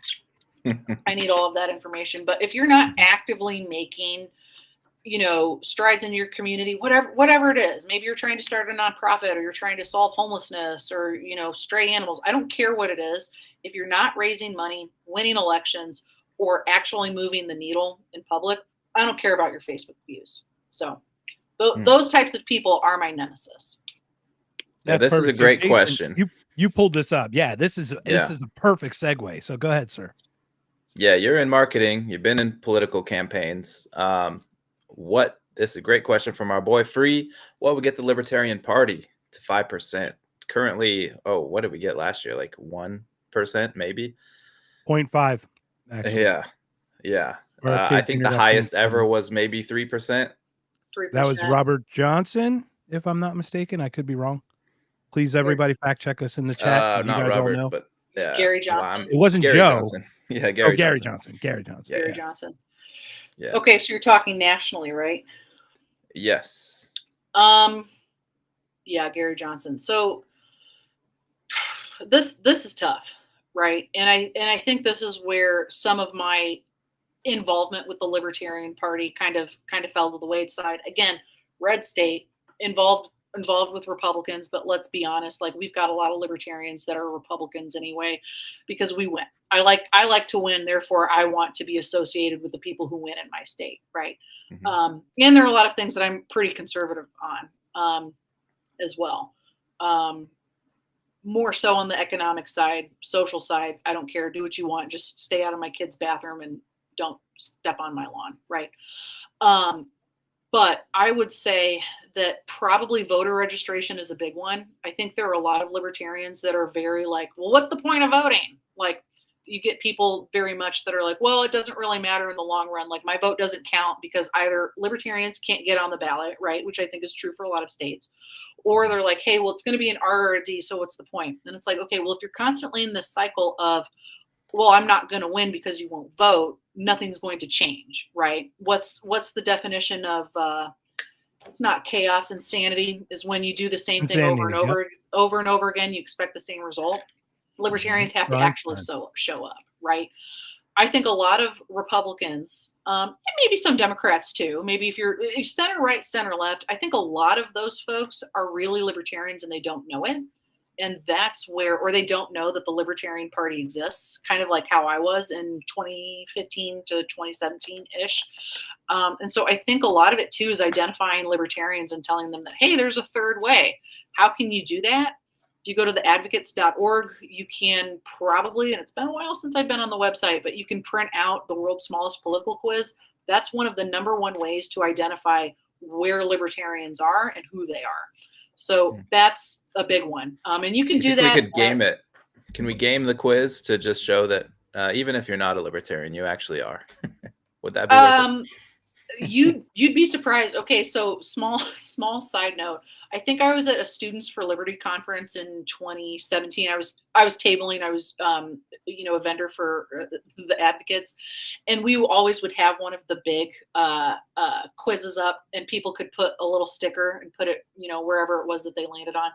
I need all of that information. But if you're not actively making, strides in your community, whatever it is, maybe you're trying to start a nonprofit, or you're trying to solve homelessness, or, stray animals. I don't care what it is. If you're not raising money, winning elections, or actually moving the needle in public, I don't care about your Facebook views. So those types of people are my nemesis. Yeah, this is a great question. You pulled this up. Yeah, this is a perfect segue. So go ahead, sir. Yeah, you're in marketing. You've been in political campaigns. This is a great question from our boy Free. What would get the Libertarian Party to 5%? Currently, what did we get last year? Like 1%, maybe? 0.5, actually. Yeah. I think the highest ever was maybe 3%. 3%. That was Robert Johnson, if I'm not mistaken. I could be wrong. Please, everybody, fact check us in the chat. Not you guys Robert, all know. But yeah, Gary Johnson. It wasn't Gary Joe. Johnson. Yeah, Gary Johnson. Gary Johnson. Gary Johnson. Yeah. Okay, so you're talking nationally, right? Yes. Yeah, Gary Johnson. So this is tough, right? And I think this is where some of my involvement with the Libertarian Party kind of fell to the wayside. Again, red state, involved with Republicans, but let's be honest, like, we've got a lot of libertarians that are Republicans anyway, because we win. I like to win, therefore I want to be associated with the people who win in my state, right? And there are a lot of things that I'm pretty conservative on as well. More so on the economic side, social side, I don't care. Do what you want. Just stay out of my kid's bathroom and don't step on my lawn, right? But I would say that probably voter registration is a big one. I think there are a lot of libertarians that are very like, well, what's the point of voting? Like, you get people very much that are like, well, it doesn't really matter in the long run. Like, my vote doesn't count because either libertarians can't get on the ballot, right? Which I think is true for a lot of states. Or they're like, hey, well, it's going to be an R or a D, so what's the point? And it's like, okay, well, if you're constantly in this cycle of, well, I'm not going to win because you won't vote, nothing's going to change, right? What's the definition of, it's not chaos, insanity is when you do the same thing over and over again, you expect the same result. Libertarians have to actually show up, right? I think a lot of Republicans, and maybe some Democrats too, maybe if you're center right, center left, I think a lot of those folks are really libertarians and they don't know it. And that's where, or they don't know that the Libertarian Party exists, kind of like how I was in 2015 to 2017-ish. And so I think a lot of it too is identifying libertarians and telling them that, hey, there's a third way. How can you do that? You go to the advocates.org, you can probably, and it's been a while since I've been on the website, but you can print out the world's smallest political quiz. That's one of the #1 ways to identify where libertarians are and who they are. So that's a big one. And you can do that. We could game it. Can we game the quiz to just show that even if you're not a libertarian, you actually are? Would that be worth it? You'd be surprised. Okay, so small side note. I think I was at a Students for Liberty conference in 2017. I was tabling. I was a vendor for the advocates, and we always would have one of the big quizzes up, and people could put a little sticker and put it wherever it was that they landed on.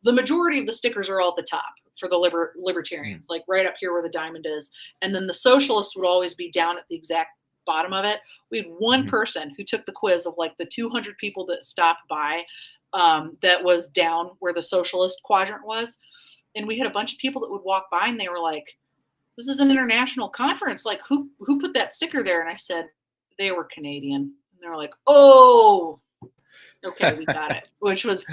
The majority of the stickers are all at the top for the libertarians, like right up here where the diamond is, and then the socialists would always be down at the exact bottom of it. We had one person who took the quiz of like the 200 people that stopped by, that was down where the socialist quadrant was. And we had a bunch of people that would walk by and they were like, this is an international conference. Like, who put that sticker there? And I said, they were Canadian. And they were like, oh, okay, we got it. Which was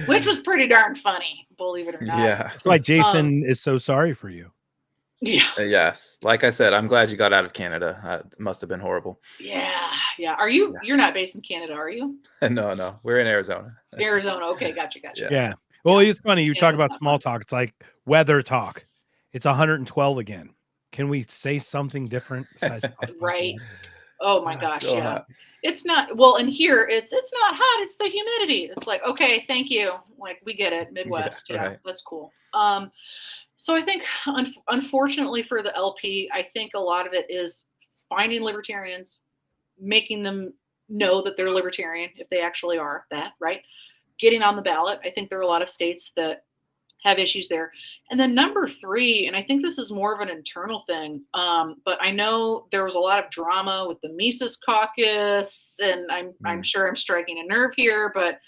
pretty darn funny, believe it or not. Yeah. That's why Jason is so sorry for you. Yeah. Yes. Like I said, I'm glad you got out of Canada. It must have been horrible. Yeah. Are you? Yeah. You're not based in Canada, are you? No. We're in Arizona. Arizona. Okay. Gotcha. Yeah. Well, it's funny. You talk about small talk. It's like weather talk. It's 112 again. Can we say something different besides right? Oh my gosh. So yeah. hot. It's not, well, and here it's not hot. It's the humidity. It's like, okay, thank you. Like, we get it. Midwest. Yeah. Right. That's cool. So I think, unfortunately for the LP, I think a lot of it is finding libertarians, making them know that they're libertarian if they actually are that, right? Getting on the ballot. I think there are a lot of states that have issues there. And then number 3, and I think this is more of an internal thing, but I know there was a lot of drama with the Mises Caucus, and I'm sure I'm striking a nerve here, but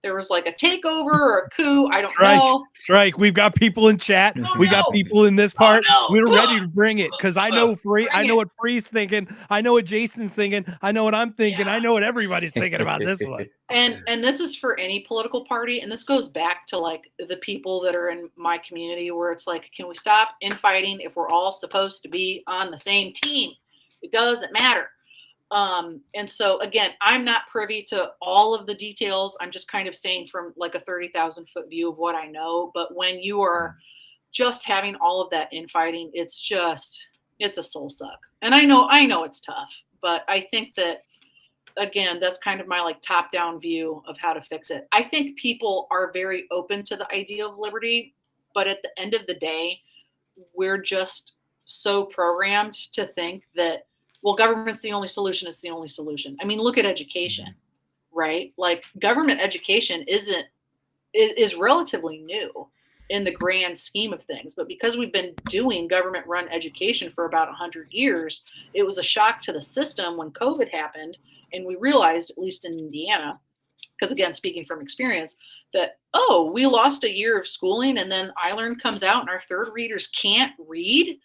there was like a takeover or a coup. I don't know. Strike. We've got people in chat. Oh, we got no. people in this part. Oh, no. We're ready to bring it because I know I know it. what Free's thinking. I know what Jason's thinking. I know what I'm thinking. Yeah. I know what everybody's thinking about this one. And this is for any political party, and this goes back to like the people that are in my community where it's like, can we stop infighting if we're all supposed to be on the same team? It doesn't matter. And so again, I'm not privy to all of the details. I'm just kind of saying from like a 30,000 foot view of what I know. But when you are just having all of that infighting, it's a soul suck. And I know it's tough, but I think that, again, that's kind of my like top down view of how to fix it. I think people are very open to the idea of liberty, but at the end of the day, we're just so programmed to think that, well, government's the only solution. It's the only solution. I mean, look at education, right? Like government education is relatively new in the grand scheme of things. But because we've been doing government run education for about 100 years, it was a shock to the system when COVID happened. And we realized, at least in Indiana, because again, speaking from experience, that, oh, we lost a year of schooling and then iLearn comes out and our third readers can't read?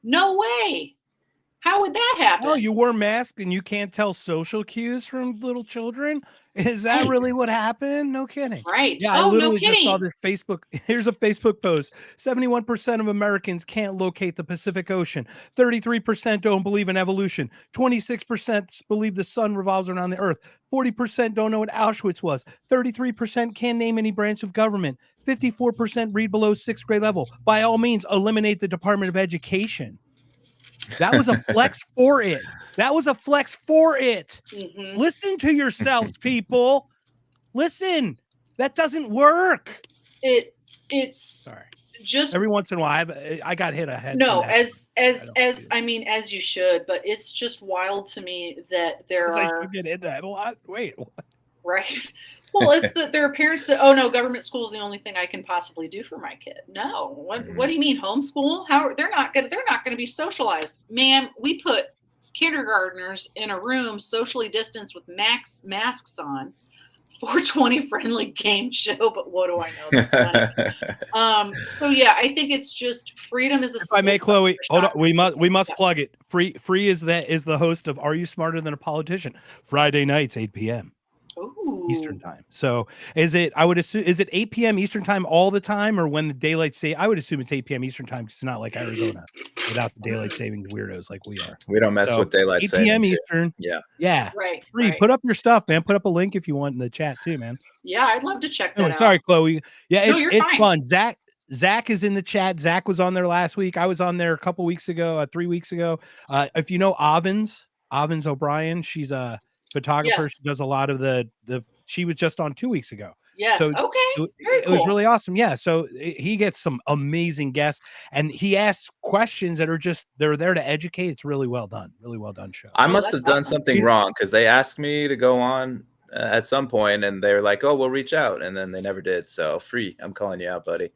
No way. How would that happen? Oh, you wear masks and you can't tell social cues from little children? Is that really what happened? No kidding. Right. Yeah, I literally just saw this Facebook. Here's a Facebook post. 71% of Americans can't locate the Pacific Ocean. 33% don't believe in evolution. 26% believe the sun revolves around the earth. 40% don't know what Auschwitz was. 33% can't name any branch of government. 54% read below 6th grade level. By all means, eliminate the Department of Education. That was a flex for it. Mm-hmm. Listen to yourselves, people. Listen. That doesn't work. It's sorry. Just every once in a while I got hit ahead. No, as you should, but it's just wild to me that there are. I should get into that a lot. Wait. What? Right. Well, it's that there are parents that, oh no, government school is the only thing I can possibly do for my kid. No, what do you mean homeschool? How they're not gonna be socialized, ma'am. We put kindergartners in a room socially distanced with masks on. 420 friendly game show, but what do I know? That's funny. So yeah, I think it's just freedom is a. If I may, Chloe, hold on. We must plug it. Free is the host of Are You Smarter Than a Politician? Friday nights, 8 p.m. Ooh. Eastern time. So is it 8 p.m. Eastern time all the time, or when the daylight I would assume it's 8 p.m. Eastern time because it's not like Arizona without the daylight savings weirdos like we are. We don't mess with daylight 8 p.m. savings. Eastern. Yeah. Right. Free. Right. Put up your stuff, man. Put up a link if you want in the chat too, man. Yeah, I'd love to check that out. Sorry, Chloe. Yeah, it's fine. Fun. Zach is in the chat. Zach was on there last week. I was on there a couple weeks ago, 3 weeks ago. If you know Avens O'Brien, she's a photographer. Yes. She does a lot of the she was just on 2 weeks ago. Yes. So okay. It was really awesome. Yeah. So he gets some amazing guests and he asks questions that are they're there to educate. It's really well done. Really well done show. I must have done something wrong because they asked me to go on at some point and they're like, oh, we'll reach out. And then they never did. So Free, I'm calling you out, buddy.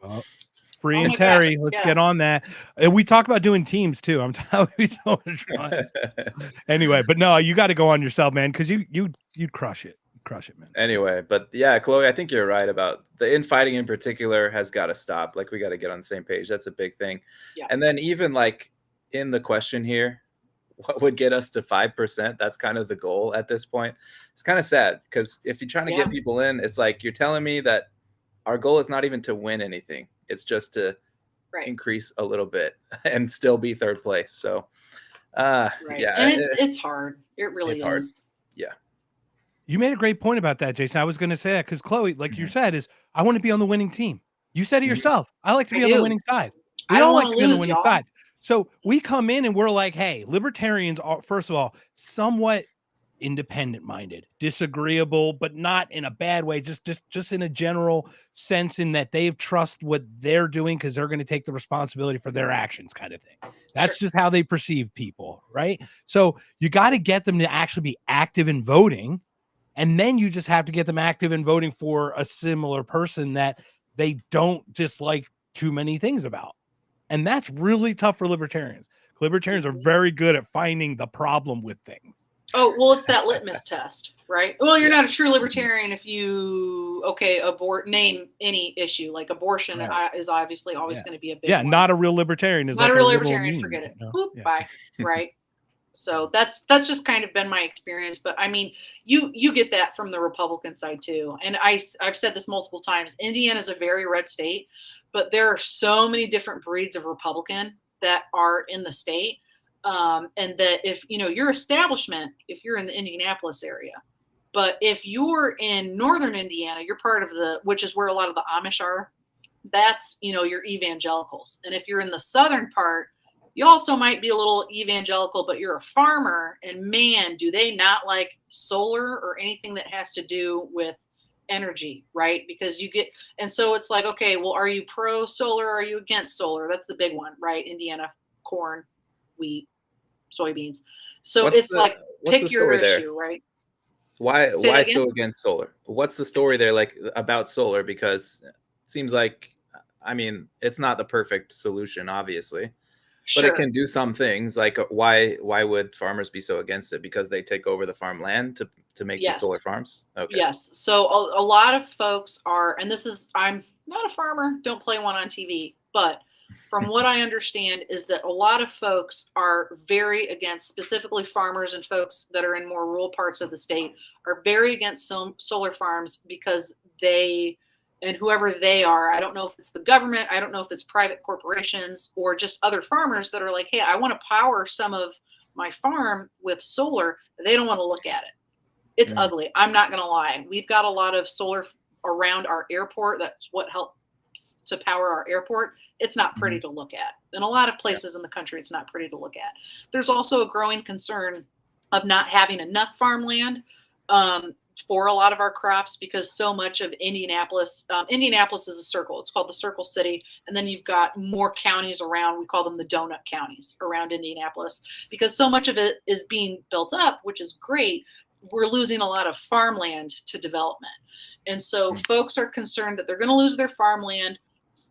Free and Terry, let's get on that. And we talk about doing teams too. I'm telling you so much fun. Anyway, but no, you got to go on yourself, man, because you'd crush it. Crush it, man. Anyway, but yeah, Chloe, I think you're right about the infighting in particular has got to stop. Like we got to get on the same page. That's a big thing. Yeah. And then even like in the question here, what would get us to 5%? That's kind of the goal at this point. It's kind of sad because if you're trying to get people in, it's like you're telling me that our goal is not even to win anything. It's just to increase a little bit and still be third place. So, yeah, and it's hard. It really is hard. Yeah. You made a great point about that, Jason. I was going to say that because Chloe, like you said, is I want to be on the winning team. You said it yourself. I like to be on the winning side. We all like to be on the winning side. So we come in and we're like, hey, libertarians are, first of all, somewhat independent minded, disagreeable, but not in a bad way, just in a general sense, in that they trust what they're doing because they're going to take the responsibility for their actions, kind of thing. That's just how they perceive people, right? So you got to get them to actually be active in voting, and then you just have to get them active in voting for a similar person that they don't dislike too many things about. And that's really tough for libertarians. Libertarians are very good at finding the problem with things. Oh, well, it's that litmus test, right? Well, you're not a true libertarian if you, name any issue. Like abortion is obviously always going to be a big one. Not a real libertarian is not like a real libertarian, forget it. You know? Whoop, bye, right? So that's just kind of been my experience. But I mean, you get that from the Republican side too. And I've said this multiple times. Indiana is a very red state, but there are so many different breeds of Republican that are in the state. And that if your establishment, if you're in the Indianapolis area, but if you're in northern Indiana, you're part of which is where a lot of the Amish are. That's your evangelicals. And if you're in the southern part, you also might be a little evangelical, but you're a farmer. And man, do they not like solar or anything that has to do with energy, right? Because and so it's like, okay, well, are you pro solar? Or are you against solar? That's the big one, right? Indiana, corn, wheat, soybeans. So pick your issue, right? Why so against solar? What's the story there like about solar? Because it seems like, I mean, it's not the perfect solution, obviously, but it can do some things. Like why would farmers be so against it? Because they take over the farmland to make the solar farms? Okay. Yes. So a lot of folks are, and I'm not a farmer, don't play one on TV, but from what I understand is that a lot of folks are very against, specifically farmers and folks that are in more rural parts of the state, are very against solar farms because and whoever they are, I don't know if it's the government, I don't know if it's private corporations or just other farmers that are like, hey, I want to power some of my farm with solar. They don't want to look at it. It's ugly. I'm not going to lie. We've got a lot of solar around our airport. That's what helps to power our airport. It's not pretty to look at. In a lot of places in the country, it's not pretty to look at. There's also a growing concern of not having enough farmland for a lot of our crops, because so much of Indianapolis is a circle. It's called the Circle City. And then you've got more counties around. We call them the donut counties around Indianapolis, because so much of it is being built up, which is great. We're losing a lot of farmland to development. And so folks are concerned that they're going to lose their farmland.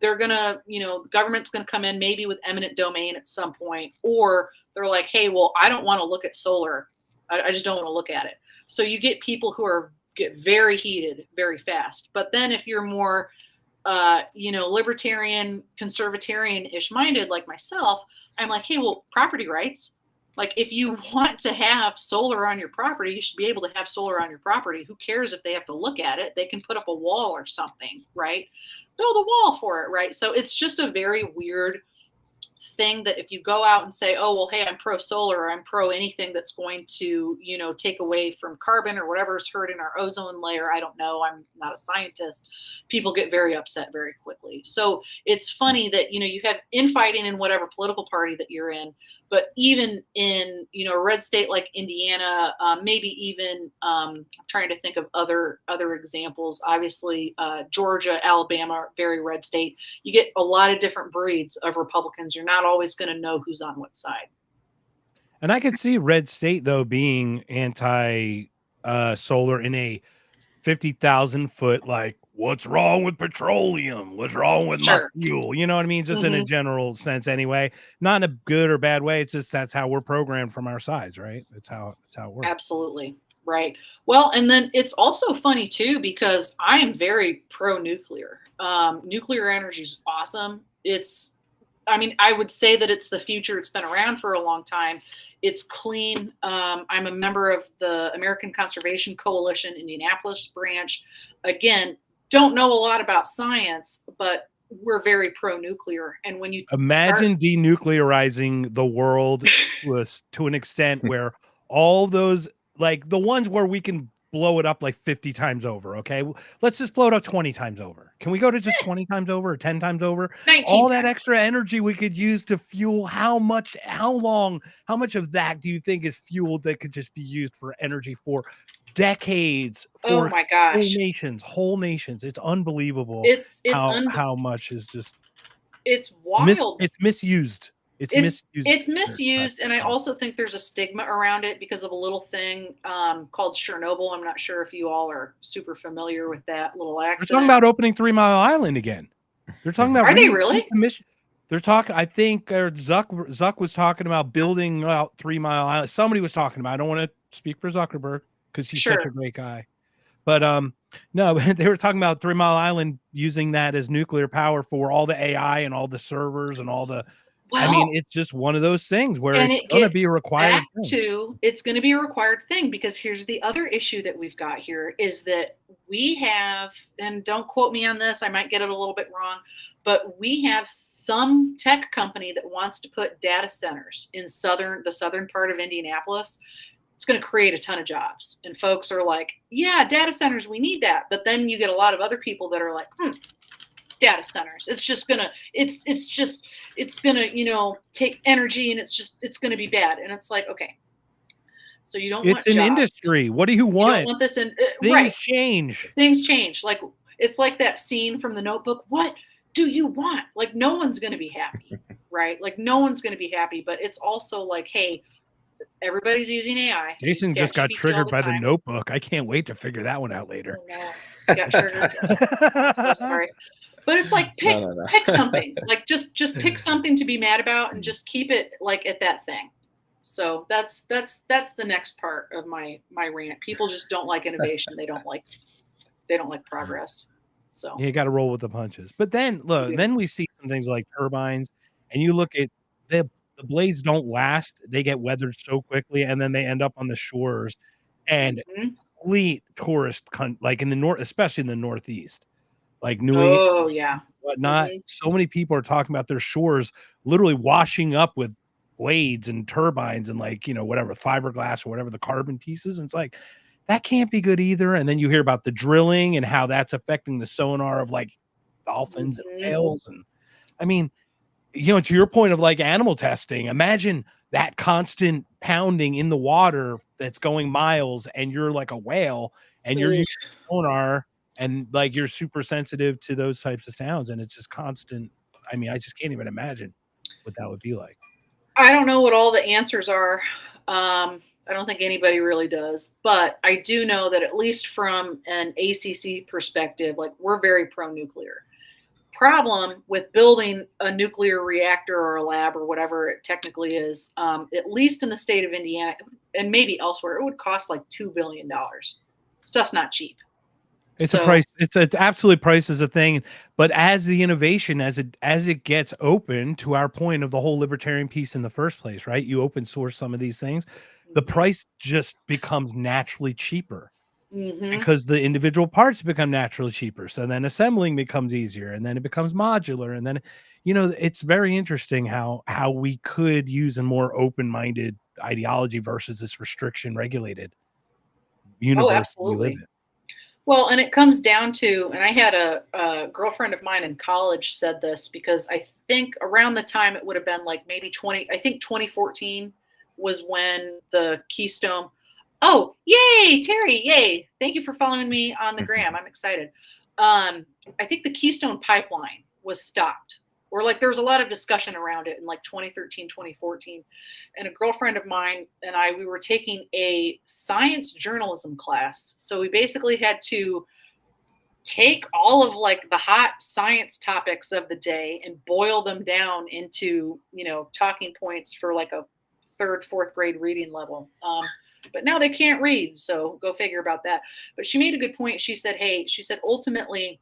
They're going to, the government's going to come in maybe with eminent domain at some point, or they're like, hey, well, I don't want to look at solar. I just don't want to look at it. So you get people who get very heated very fast. But then if you're more, libertarian, conservatarian-ish minded like myself, I'm like, hey, well, property rights. Like if you want to have solar on your property, you should be able to have solar on your property. Who cares if they have to look at it? They can put up a wall or something, right? Build a wall for it, right? So it's just a very weird thing that if you go out and say, oh, well, hey, I'm pro solar, or I'm pro anything that's going to, take away from carbon or whatever's hurting our ozone layer, I don't know, I'm not a scientist, people get very upset very quickly. So it's funny that, you have infighting in whatever political party that you're in, but even in, a red state like Indiana, maybe even I'm trying to think of other examples, obviously Georgia, Alabama, very red state, you get a lot of different breeds of Republicans. You're not always going to know who's on what side. And I could see red state though being anti solar in a 50,000 foot, like, what's wrong with petroleum? What's wrong with my fuel? You know what I mean? Just in a general sense anyway, not in a good or bad way. It's just, that's how we're programmed from our sides, right? That's how it works. Absolutely. Right. Well, and then it's also funny too, because I am very pro nuclear. Nuclear energy is awesome. I would say that it's the future. It's been around for a long time. It's clean. I'm a member of the American Conservation Coalition, Indianapolis branch. Again, don't know a lot about science, but we're very pro-nuclear. And when you imagine denuclearizing the world to an extent where all those, like the ones where we can blow it up like 50 times over. Okay. Let's just blow it up 20 times over. Can we go to just 20 times over or 10 times over? 19 All that times. extra energy we could use to fuel how much of that do you think is fuel that could just be used for energy for decades, Oh for my gosh. whole nations? It's unbelievable It's how much is just it's wild. it's misused. It's misused. It's misused, and I also think there's a stigma around it because of a little thing called Chernobyl. I'm not sure if you all are super familiar with that little They're accident. talking about opening 3 Mile Island again. They're talking about Are they really? They're talking. I think Zuck was talking about building out 3 Mile Island. Somebody was talking about. I don't want to speak for Zuckerberg because he's such a great guy. But no, they were talking about 3 Mile Island using that as nuclear power for all the AI and all the servers and all the. I mean, it's just one of those things where it's going to be a required thing. It's going to be a required thing because here's the other issue that we've got here is that we have, and don't quote me on this, I might get it a little bit wrong, but we have some tech company that wants to put data centers in the southern part of Indianapolis. It's going to create a ton of jobs. And folks are like, yeah, data centers, we need that. But then you get a lot of other people that are like, data centers. It's gonna, take energy and it's gonna be bad. And it's like, okay, so you don't want it's an jobs. Industry. What do you want? You don't want this in things change. Things change. Like it's like that scene from The Notebook. What do you want? Like no one's gonna be happy, right? Like no one's gonna be happy, but it's also like, hey, everybody's using AI. Jason just got triggered by The Notebook. I can't wait to figure that one out later. Oh, no. Got triggered. So sorry. But it's like pick something. Like just pick something to be mad about and just keep it like at that thing. So that's the next part of my rant. People just don't like innovation. They don't like progress. So you got to roll with the punches. But then look, then we see some things like turbines, and you look at the blades don't last. They get weathered so quickly, and then they end up on the shores and complete tourist like in the north, especially in the Northeast. Like New England, whatnot. So many people are talking about their shores literally washing up with blades and turbines and whatever fiberglass or whatever the carbon pieces. And it's like that can't be good either. And then you hear about the drilling and how that's affecting the sonar of like dolphins and whales. And I mean, to your point of like animal testing, imagine that constant pounding in the water that's going miles, and you're like a whale, and you're using sonar. And like you're super sensitive to those types of sounds, and it's just constant. I mean, I just can't even imagine what that would be like. I don't know what all the answers are. I don't think anybody really does, but I do know that at least from an ACC perspective, like we're very pro-nuclear. Problem with building a nuclear reactor or a lab or whatever it technically is, at least in the state of Indiana and maybe elsewhere, it would cost like $2 billion. Stuff's not cheap. It's a price. It's an absolute price is a thing. But as the innovation, as it gets open, to our point of the whole libertarian piece in the first place, right? You open source some of these things, the price just becomes naturally cheaper because the individual parts become naturally cheaper. So then assembling becomes easier, and then it becomes modular, and then it's very interesting how we could use a more open-minded ideology versus this restriction regulated universe. Oh, absolutely. Well, and it comes down to, and I had a girlfriend of mine in college said this because I think around the time it would have been like maybe 2014 was when the Keystone. Oh, yay, Terry, yay. Thank you for following me on the gram. I'm excited. I think the Keystone pipeline was stopped, or like there was a lot of discussion around it in like 2013, 2014. And a girlfriend of mine and we were taking a science journalism class. So we basically had to take all of like the hot science topics of the day and boil them down into, talking points for like a 3rd, 4th grade reading level. But now they can't read. So go figure about that. But she made a good point. She said, ultimately,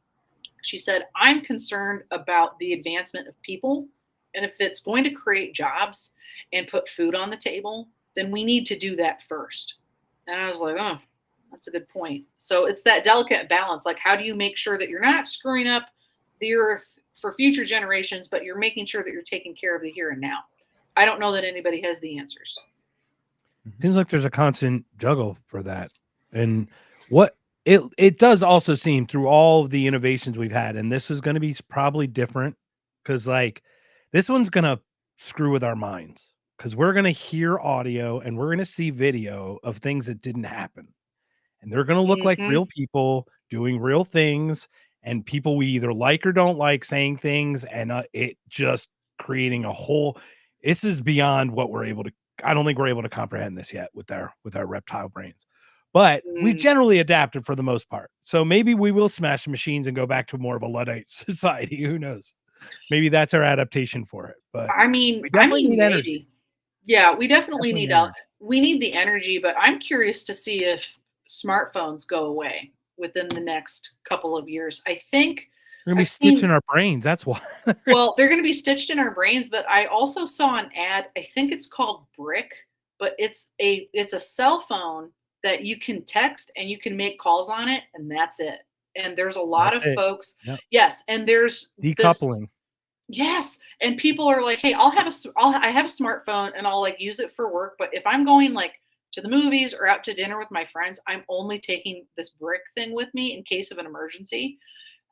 she said, I'm concerned about the advancement of people. And if it's going to create jobs and put food on the table, then we need to do that first. And I was like, oh, that's a good point. So it's that delicate balance. Like, how do you make sure that you're not screwing up the earth for future generations, but you're making sure that you're taking care of the here and now? I don't know that anybody has the answers. Seems like there's a constant juggle for that. And What it does also seem through all of the innovations we've had, and this is going to be probably different because like this one's going to screw with our minds because we're going to hear audio and we're going to see video of things that didn't happen, and they're going to look like Mhm. real people doing real things, and people we either like or don't like saying things, and it just creating a whole. This is beyond what we're able to. I don't think we're able to comprehend this yet with our reptile brains, but we've Mm. generally adapted for the most part. So maybe we will smash the machines and go back to more of a Luddite society. Who knows? Maybe that's our adaptation for it. But I mean we I definitely mean, need energy. maybe. Yeah, we definitely Definitely need need energy. we need the energy, but I'm curious to see if smartphones go away within the next couple of years. I think We're gonna be I've stitching seen our brains. That's why. well, they're gonna be stitched in our brains, but I also saw an ad, I think it's called Brick, but it's a cell phone that you can text and you can make calls on it, and that's it. And there's a lot That's of it. folks Yep. yes, and there's this Decoupling. yes, and people are like, "Hey, I have a smartphone and I'll like use it for work, but if I'm going like to the movies or out to dinner with my friends, I'm only taking this brick thing with me in case of an emergency."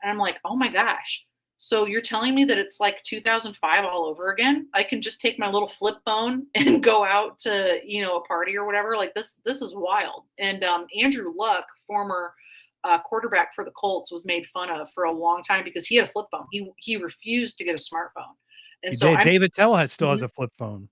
And I'm like, "Oh my gosh. So you're telling me that it's like 2005 all over again? I can just take my little flip phone and go out to, a party or whatever. Like this is wild." And Andrew Luck, former quarterback for the Colts, was made fun of for a long time because he had a flip phone. He refused to get a smartphone, and He so did. I'm David Tell still has mhm. a flip phone.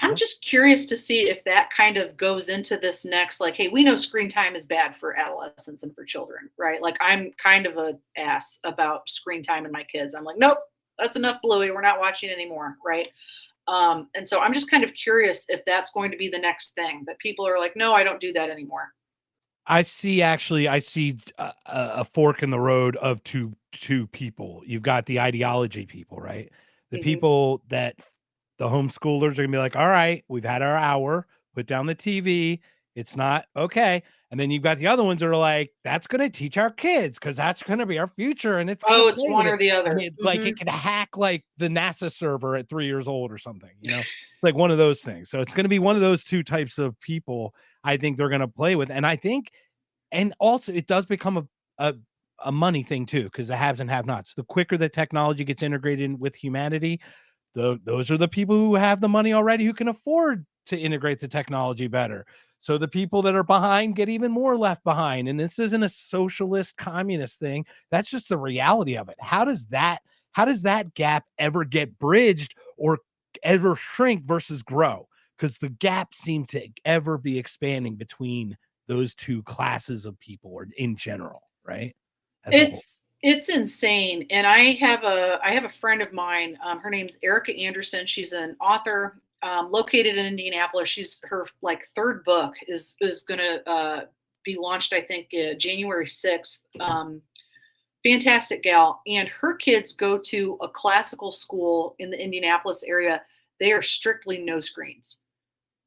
I'm Yep. just curious to see if that kind of goes into this next, like, hey, we know screen time is bad for adolescents and for children, right? Like, I'm kind of a ass about screen time and my kids. I'm like, nope, that's enough, Bluey. We're not watching anymore, right? And so I'm just kind of curious if that's going to be the next thing that people are like, no, I don't do that anymore. I see a fork in the road of two people. You've got the ideology people, right? The Hmm. people that the homeschoolers are gonna be like, all right, we've had our hour, put down the TV. It's not okay. And then you've got the other ones that are like, that's gonna teach our kids because that's gonna be our future and it's gonna Oh, it's play with one it. or the And other. it like it can hack like the NASA server at 3 years old or something, like one of those things. So it's gonna be one of those two types of people I think they're gonna play with. And I think and also it does become a, a money thing too, because the haves and have nots. The quicker the technology gets integrated in with humanity, those are the people who have the money already who can afford to integrate the technology better. So the people that are behind get even more left behind. And this isn't a socialist communist thing. That's just the reality of it. How does that gap ever get bridged or ever shrink versus grow? Because the gap seems to ever be expanding between those two classes of people or in general, right? As a whole. It's insane, and I have a friend of mine. Her name's Erica Anderson. She's an author located in Indianapolis. She's her like third book is going to be launched, I think, January 6th. Fantastic gal, and her kids go to a classical school in the Indianapolis area. They are strictly no screens,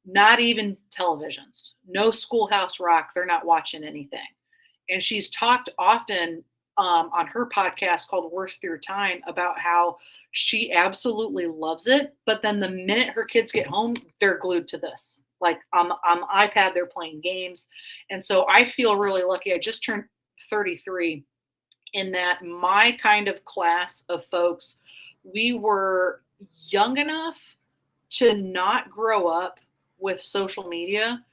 not even televisions, no Schoolhouse Rock. They're not watching anything. And she's talked often on her podcast called Worth Your Time about how she absolutely loves it. But then the minute her kids get home, they're glued to this. Like on the iPad, they're playing games. And so I feel really lucky. I just turned 33 in that my kind of class of folks, we were young enough to not grow up with social media,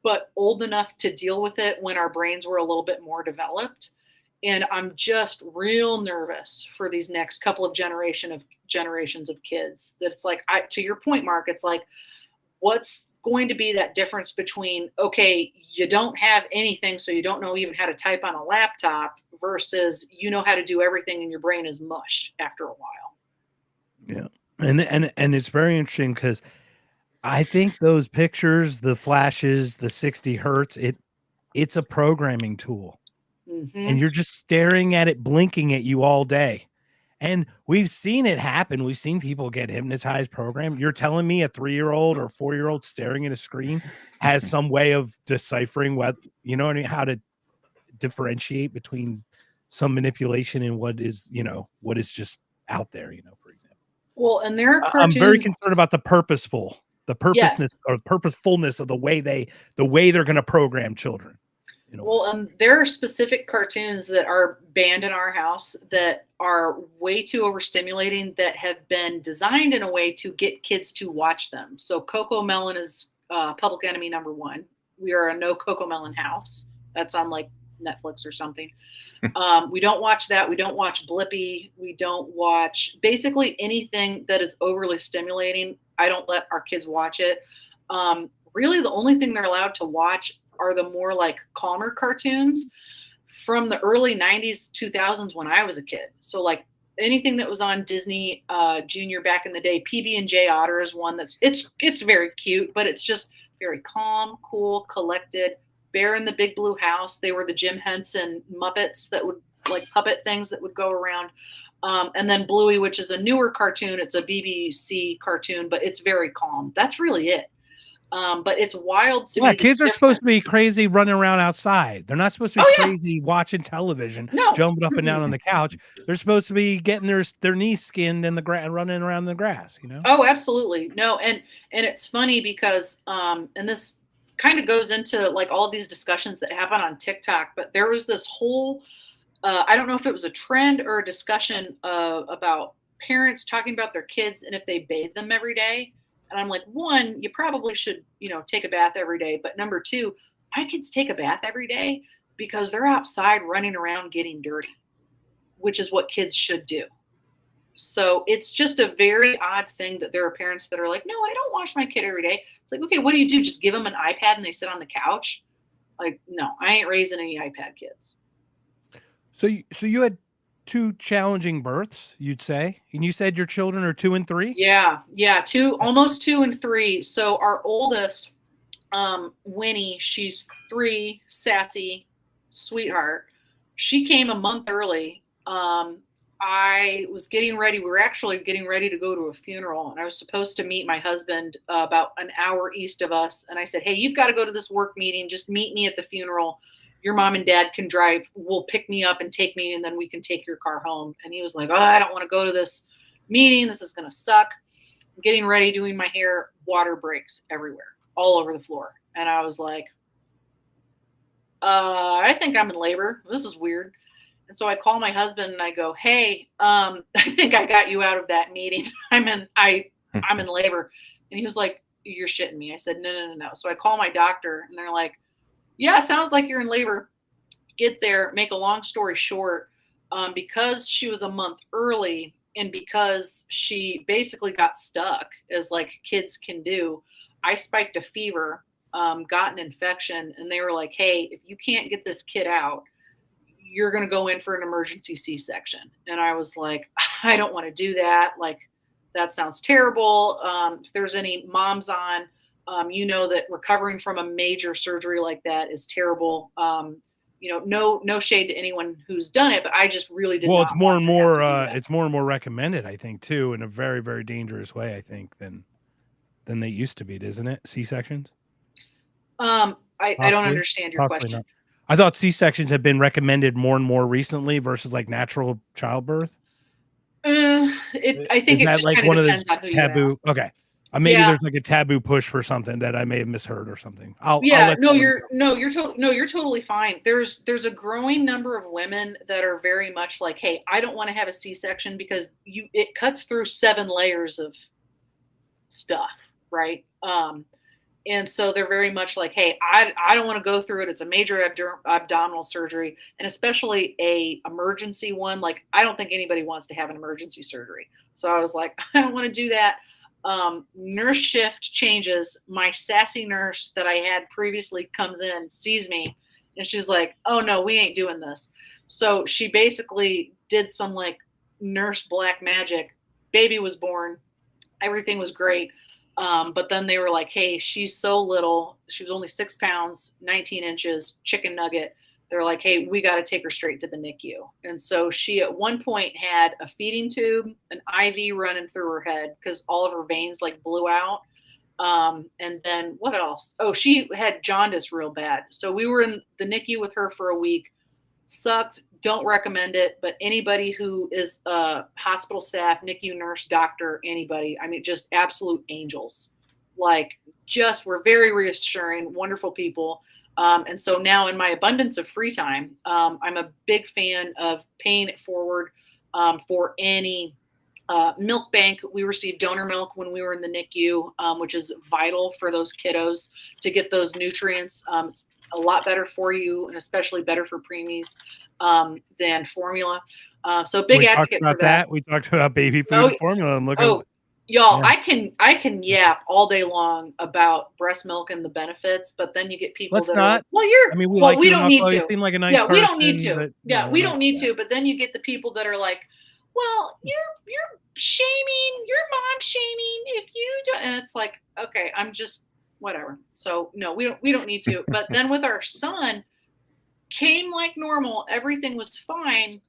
but old enough to deal with it when our brains were a little bit more developed. And I'm just real nervous for these next couple of generations of kids. That it's like, to your point, Mark, it's like, what's going to be that difference between, okay, you don't have anything, so you don't know even how to type on a laptop, versus you know how to do everything and your brain is mush after a while. Yeah. And it's very interesting because I think those pictures, the flashes, the 60 hertz, it's a programming tool. And Hmm. you're just staring at it, blinking at you all day. And we've seen it happen. We've seen people get hypnotized, programmed. You're telling me a 3-year-old or 4-year-old staring at a screen has some way of deciphering what, what I mean, how to differentiate between some manipulation and what is just out there, for example. Well, and there are I'm very cartoons. concerned about the Yes. purposefulness or purposefulness of the way they're going to program children. in a way. Well, there are specific cartoons that are banned in our house that are way too overstimulating, that have been designed in a way to get kids to watch them. So Coco Melon is public enemy number one. We are a no Coco Melon house. That's on like Netflix or something. We don't watch that. We don't watch Blippi. We don't watch basically anything that is overly stimulating. I don't let our kids watch it. Really, the only thing they're allowed to watch are the more like calmer cartoons from the early 90s, 2000s when I was a kid. So like anything that was on Disney Junior back in the day. PB&J Otter is one it's very cute, but it's just very calm, cool, collected. Bear in the Big Blue House. They were the Jim Henson Muppets that would like puppet things that would go around. And then Bluey, which is a newer cartoon. It's a BBC cartoon, but it's very calm. That's really it. But it's wild to me. Yeah, kids are supposed to be crazy running around outside. They're not supposed to be crazy watching television, jumping up and down on the couch. They're supposed to be getting their knees skinned in the grass, running around the grass, you know? Oh, absolutely. No, and it's funny because and this kind of goes into like all of these discussions that happen on TikTok, but there was this whole I don't know if it was a trend or a discussion about parents talking about their kids and if they bathe them every day. And I'm like, one, you probably should, take a bath every day. But number two, my kids take a bath every day because they're outside running around getting dirty, which is what kids should do. So it's just a very odd thing that there are parents that are like, no, I don't wash my kid every day. It's like, okay, what do? Just give them an iPad and they sit on the couch? Like, no, I ain't raising any iPad kids. So you had two challenging births, you'd say, and you said your children are 2 and 3. Yeah, almost 2 and 3. So our oldest, Winnie, she's 3, sassy, sweetheart. She came a month early. I was getting ready. We were actually getting ready to go to a funeral, and I was supposed to meet my husband about an hour east of us. And I said, hey, you've got to go to this work meeting. Just meet me at the funeral. Your mom and dad can drive. We'll pick me up and take me, and then we can take your car home. And he was like, oh, I don't want to go to this meeting. This is going to suck. I'm getting ready, doing my hair. Water breaks everywhere, all over the floor. And I was like, I think I'm in labor. This is weird. And so I call my husband and I go, hey, I think I got you out of that meeting. I'm in labor. And he was like, you're shitting me. I said, no. So I call my doctor and they're like, yeah, sounds like you're in labor. Get there, make a long story short, because she was a month early and because she basically got stuck, as like kids can do, I spiked a fever, got an infection, and they were like, hey, if you can't get this kid out, you're going to go in for an emergency C-section. And I was like, I don't want to do that. Like, that sounds terrible. If there's any moms on, that recovering from a major surgery like that is terrible. No shade to anyone who's done it, but I just really didn't. Well, it's more and more recommended, I think, too, in a very, very dangerous way, I think, than they used to be, isn't it? C-sections. I don't understand your question. Not. I thought C-sections have been recommended more and more recently versus like natural childbirth. I think it just like one of those taboo. Okay. Maybe there's like a taboo push for something that I may have misheard or something. You're totally fine. There's a growing number of women that are very much like, hey, I don't want to have a C-section because it cuts through 7 layers of stuff, right? And so they're very much like, hey, I don't want to go through it. It's a major abdominal surgery, and especially a emergency one. Like, I don't think anybody wants to have an emergency surgery. So I was like, I don't want to do that. Nurse shift changes. My sassy nurse that I had previously comes in, sees me, and she's like, oh no, we ain't doing this. So she basically did some like nurse black magic. Baby was born. Everything was great. But then they were like, hey, she's so little. She was only 6 pounds, 19 inches, chicken nugget. They're like, hey, we got to take her straight to the NICU. And so she at one point had a feeding tube, an IV running through her head because all of her veins like blew out. And then what else? Oh, she had jaundice real bad. So we were in the NICU with her for a week. Sucked. Don't recommend it. But anybody who is hospital staff, NICU nurse, doctor, anybody, I mean, just absolute angels. Like, just were very reassuring, wonderful people. And so now in my abundance of free time, I'm a big fan of paying it forward for any milk bank. We received donor milk when we were in the NICU, which is vital for those kiddos to get those nutrients. It's a lot better for you, and especially better for preemies than formula. So big We talked advocate about for that. We talked about baby food Oh, and formula, and look Oh, at y'all, yeah. I can yap all day long about breast milk and the benefits, but then you get people Let's that are like, not. well, I mean, we well, like we you don't enough. need You to. seem like a nice Yeah, we don't need person, to. but Yeah, we don't need yeah. to. But then you get the people that are like, well, you're shaming, you're mom shaming if you don't, and it's like, okay, I'm just whatever. So no, we don't need to. But then with our son, came like normal, everything was fine,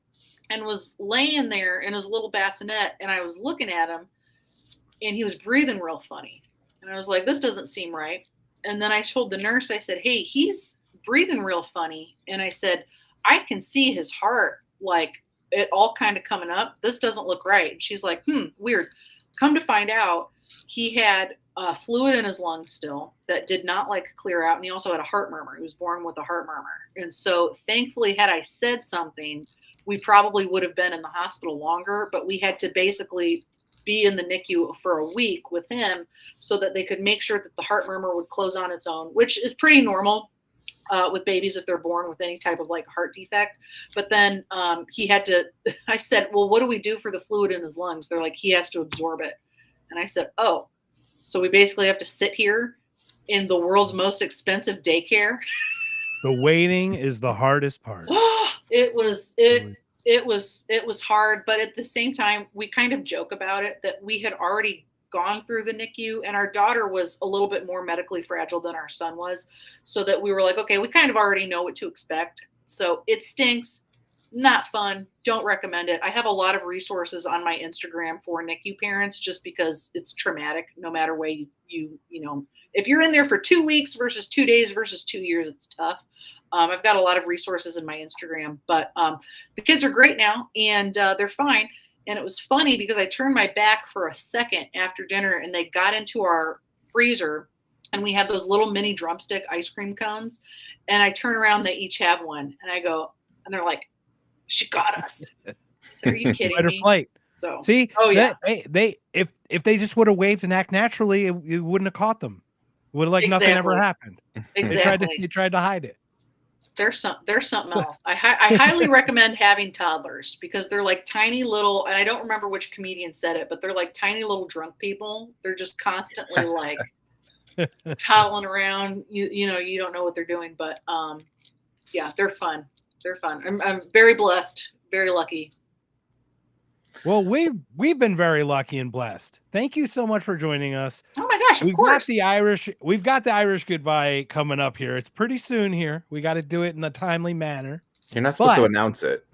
and was laying there in his little bassinet, and I was looking at him, and he was breathing real funny. And I was like, this doesn't seem right. And then I told the nurse, I said, hey, he's breathing real funny. And I said, I can see his heart, like it all kind of coming up. This doesn't look right. And she's like, weird. Come to find out, he had fluid in his lungs still that did not like clear out. And he also had a heart murmur. He was born with a heart murmur. And so thankfully, had I said something, we probably would have been in the hospital longer, but we had to basically be in the NICU for a week with him so that they could make sure that the heart murmur would close on its own, which is pretty normal with babies if they're born with any type of like heart defect. But then he had to, I said, well, what do we do for the fluid in his lungs? They're like, he has to absorb it. And I said, oh, so we basically have to sit here in the world's most expensive daycare. The waiting is the hardest part. It was hard, but at the same time, we kind of joke about it that we had already gone through the NICU, and our daughter was a little bit more medically fragile than our son was, so that we were like, okay, we kind of already know what to expect. So it stinks, not fun, don't recommend it. I have a lot of resources on my Instagram for NICU parents just because it's traumatic no matter way you know, if you're in there for 2 weeks versus 2 days versus 2 years, it's tough. I've got a lot of resources in my Instagram, but the kids are great now, and they're fine. And it was funny because I turned my back for a second after dinner, and they got into our freezer, and we have those little mini drumstick ice cream cones. And I turn around, they each have one, and I go, and they're like, "She got us." So, are you kidding Fight or me? flight. So, see, oh yeah, they if they just would have waved and act naturally, it wouldn't have caught them. It would have like nothing ever happened. Exactly. They tried to hide it. There's something else. I highly recommend having toddlers because they're like tiny little, and I don't remember which comedian said it, but they're like tiny little drunk people. They're just constantly like toddling around. You know, you don't know what they're doing, but yeah, they're fun. They're fun. I'm very blessed, very lucky. Well, we've been very lucky and blessed. Thank you so much for joining us. Oh my gosh, of course. We've got the Irish goodbye coming up here. It's pretty soon here. We got to do it in a timely manner. You're not supposed to announce it.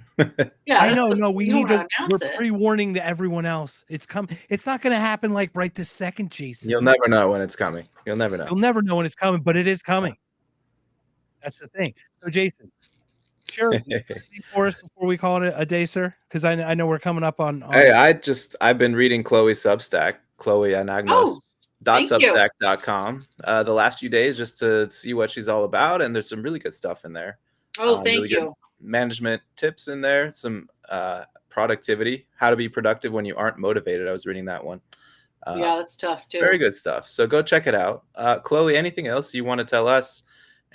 Yeah, I know. No, we need to. We're pre-warning to everyone else. It's not going to happen like right this second, Jason. You'll never know when it's coming. You'll never know. You'll never know when it's coming, but it is coming. That's the thing. So, Jason, sure. For us before we call it a day, sir, because I know we're coming up on. Hey, I've been reading Chloe's Substack, Chloe Anagnos. .substack.com the last few days just to see what she's all about, and there's some really good stuff in there. Thank really you. Management tips in there, some productivity, how to be productive when you aren't motivated. I was reading that one. Yeah, that's tough too. Very good stuff. So go check it out. Chloe, anything else you want to tell us?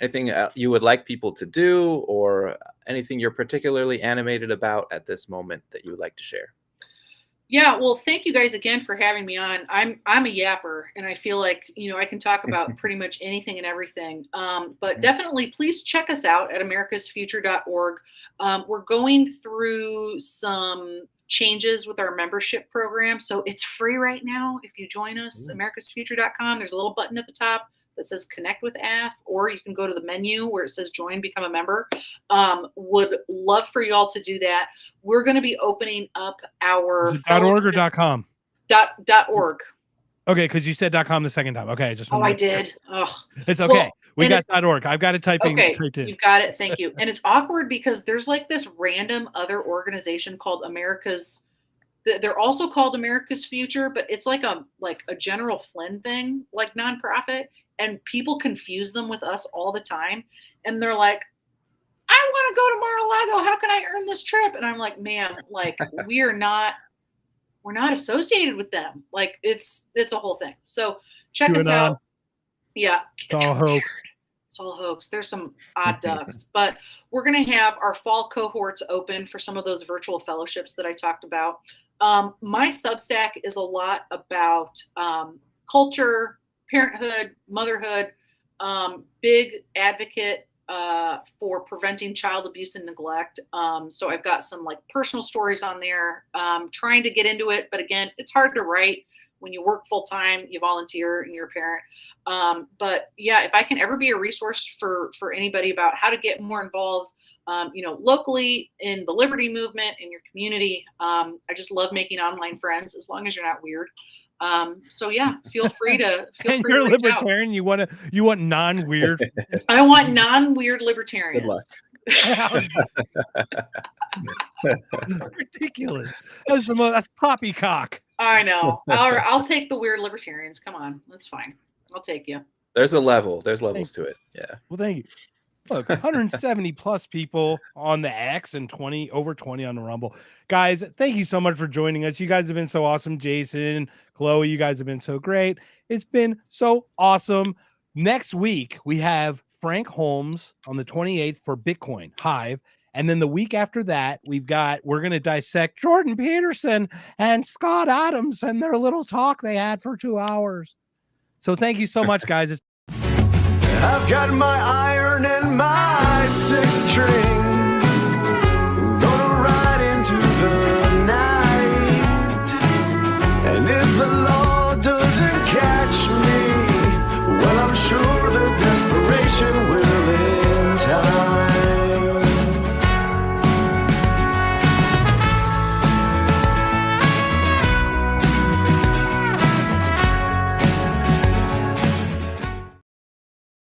Anything you would like people to do, or anything you're particularly animated about at this moment that you would like to share? Yeah, well, thank you guys again for having me on. I'm a yapper, and I feel like, you know, I can talk about pretty much anything and everything. But definitely, please check us out at americasfuture.org. We're going through some changes with our membership program, so it's free right now. If you join us, americasfuture.com, there's a little button at the top that says connect with AF, or you can go to the menu where it says join, become a member. Would love for y'all to do that. We're going to be opening up our Is it .org or .com? .org. Okay, because you said .com the second time. Okay, I did. Oh, it's okay. We got .org. I've got it typed in. Okay, you've got it. Thank you. And it's awkward because there's like this random other organization called America's. They're also called America's Future, but it's like a General Flynn thing, like nonprofit. And people confuse them with us all the time. And they're like, I want to go to Mar-a-Lago. How can I earn this trip? And I'm like, ma'am, like we're not associated with them. Like it's a whole thing. So check us out. Yeah. It's all hoax. It's all hoax. There's some odd ducks, but we're going to have our fall cohorts open for some of those virtual fellowships that I talked about. My Substack is a lot about culture, parenthood, motherhood, big advocate for preventing child abuse and neglect. So I've got some like personal stories on there, trying to get into it. But again, it's hard to write when you work full time, you volunteer, and you're a parent. But yeah, if I can ever be a resource for anybody about how to get more involved, locally in the liberty movement in your community, I just love making online friends as long as you're not weird. So yeah, feel free to and you're a libertarian. You want non-weird. I want non-weird libertarians. Good luck. Ridiculous. That's poppycock. I know. I'll take the weird libertarians. Come on, that's fine. I'll take you. There's a level. There's levels to it. Yeah. Well, thank you. Look, 170 plus people on the X and over 20 on the Rumble. Guys, thank you so much for joining us. You guys have been so awesome. Jason, Chloe, you guys have been so great. It's been so awesome. Next week, we have Frank Holmes on the 28th for Bitcoin Hive. And then the week after that, we're going to dissect Jordan Peterson and Scott Adams and their little talk they had for 2 hours. So thank you so much, guys. I've got my iron and my 6-string, gonna ride into the night. And if the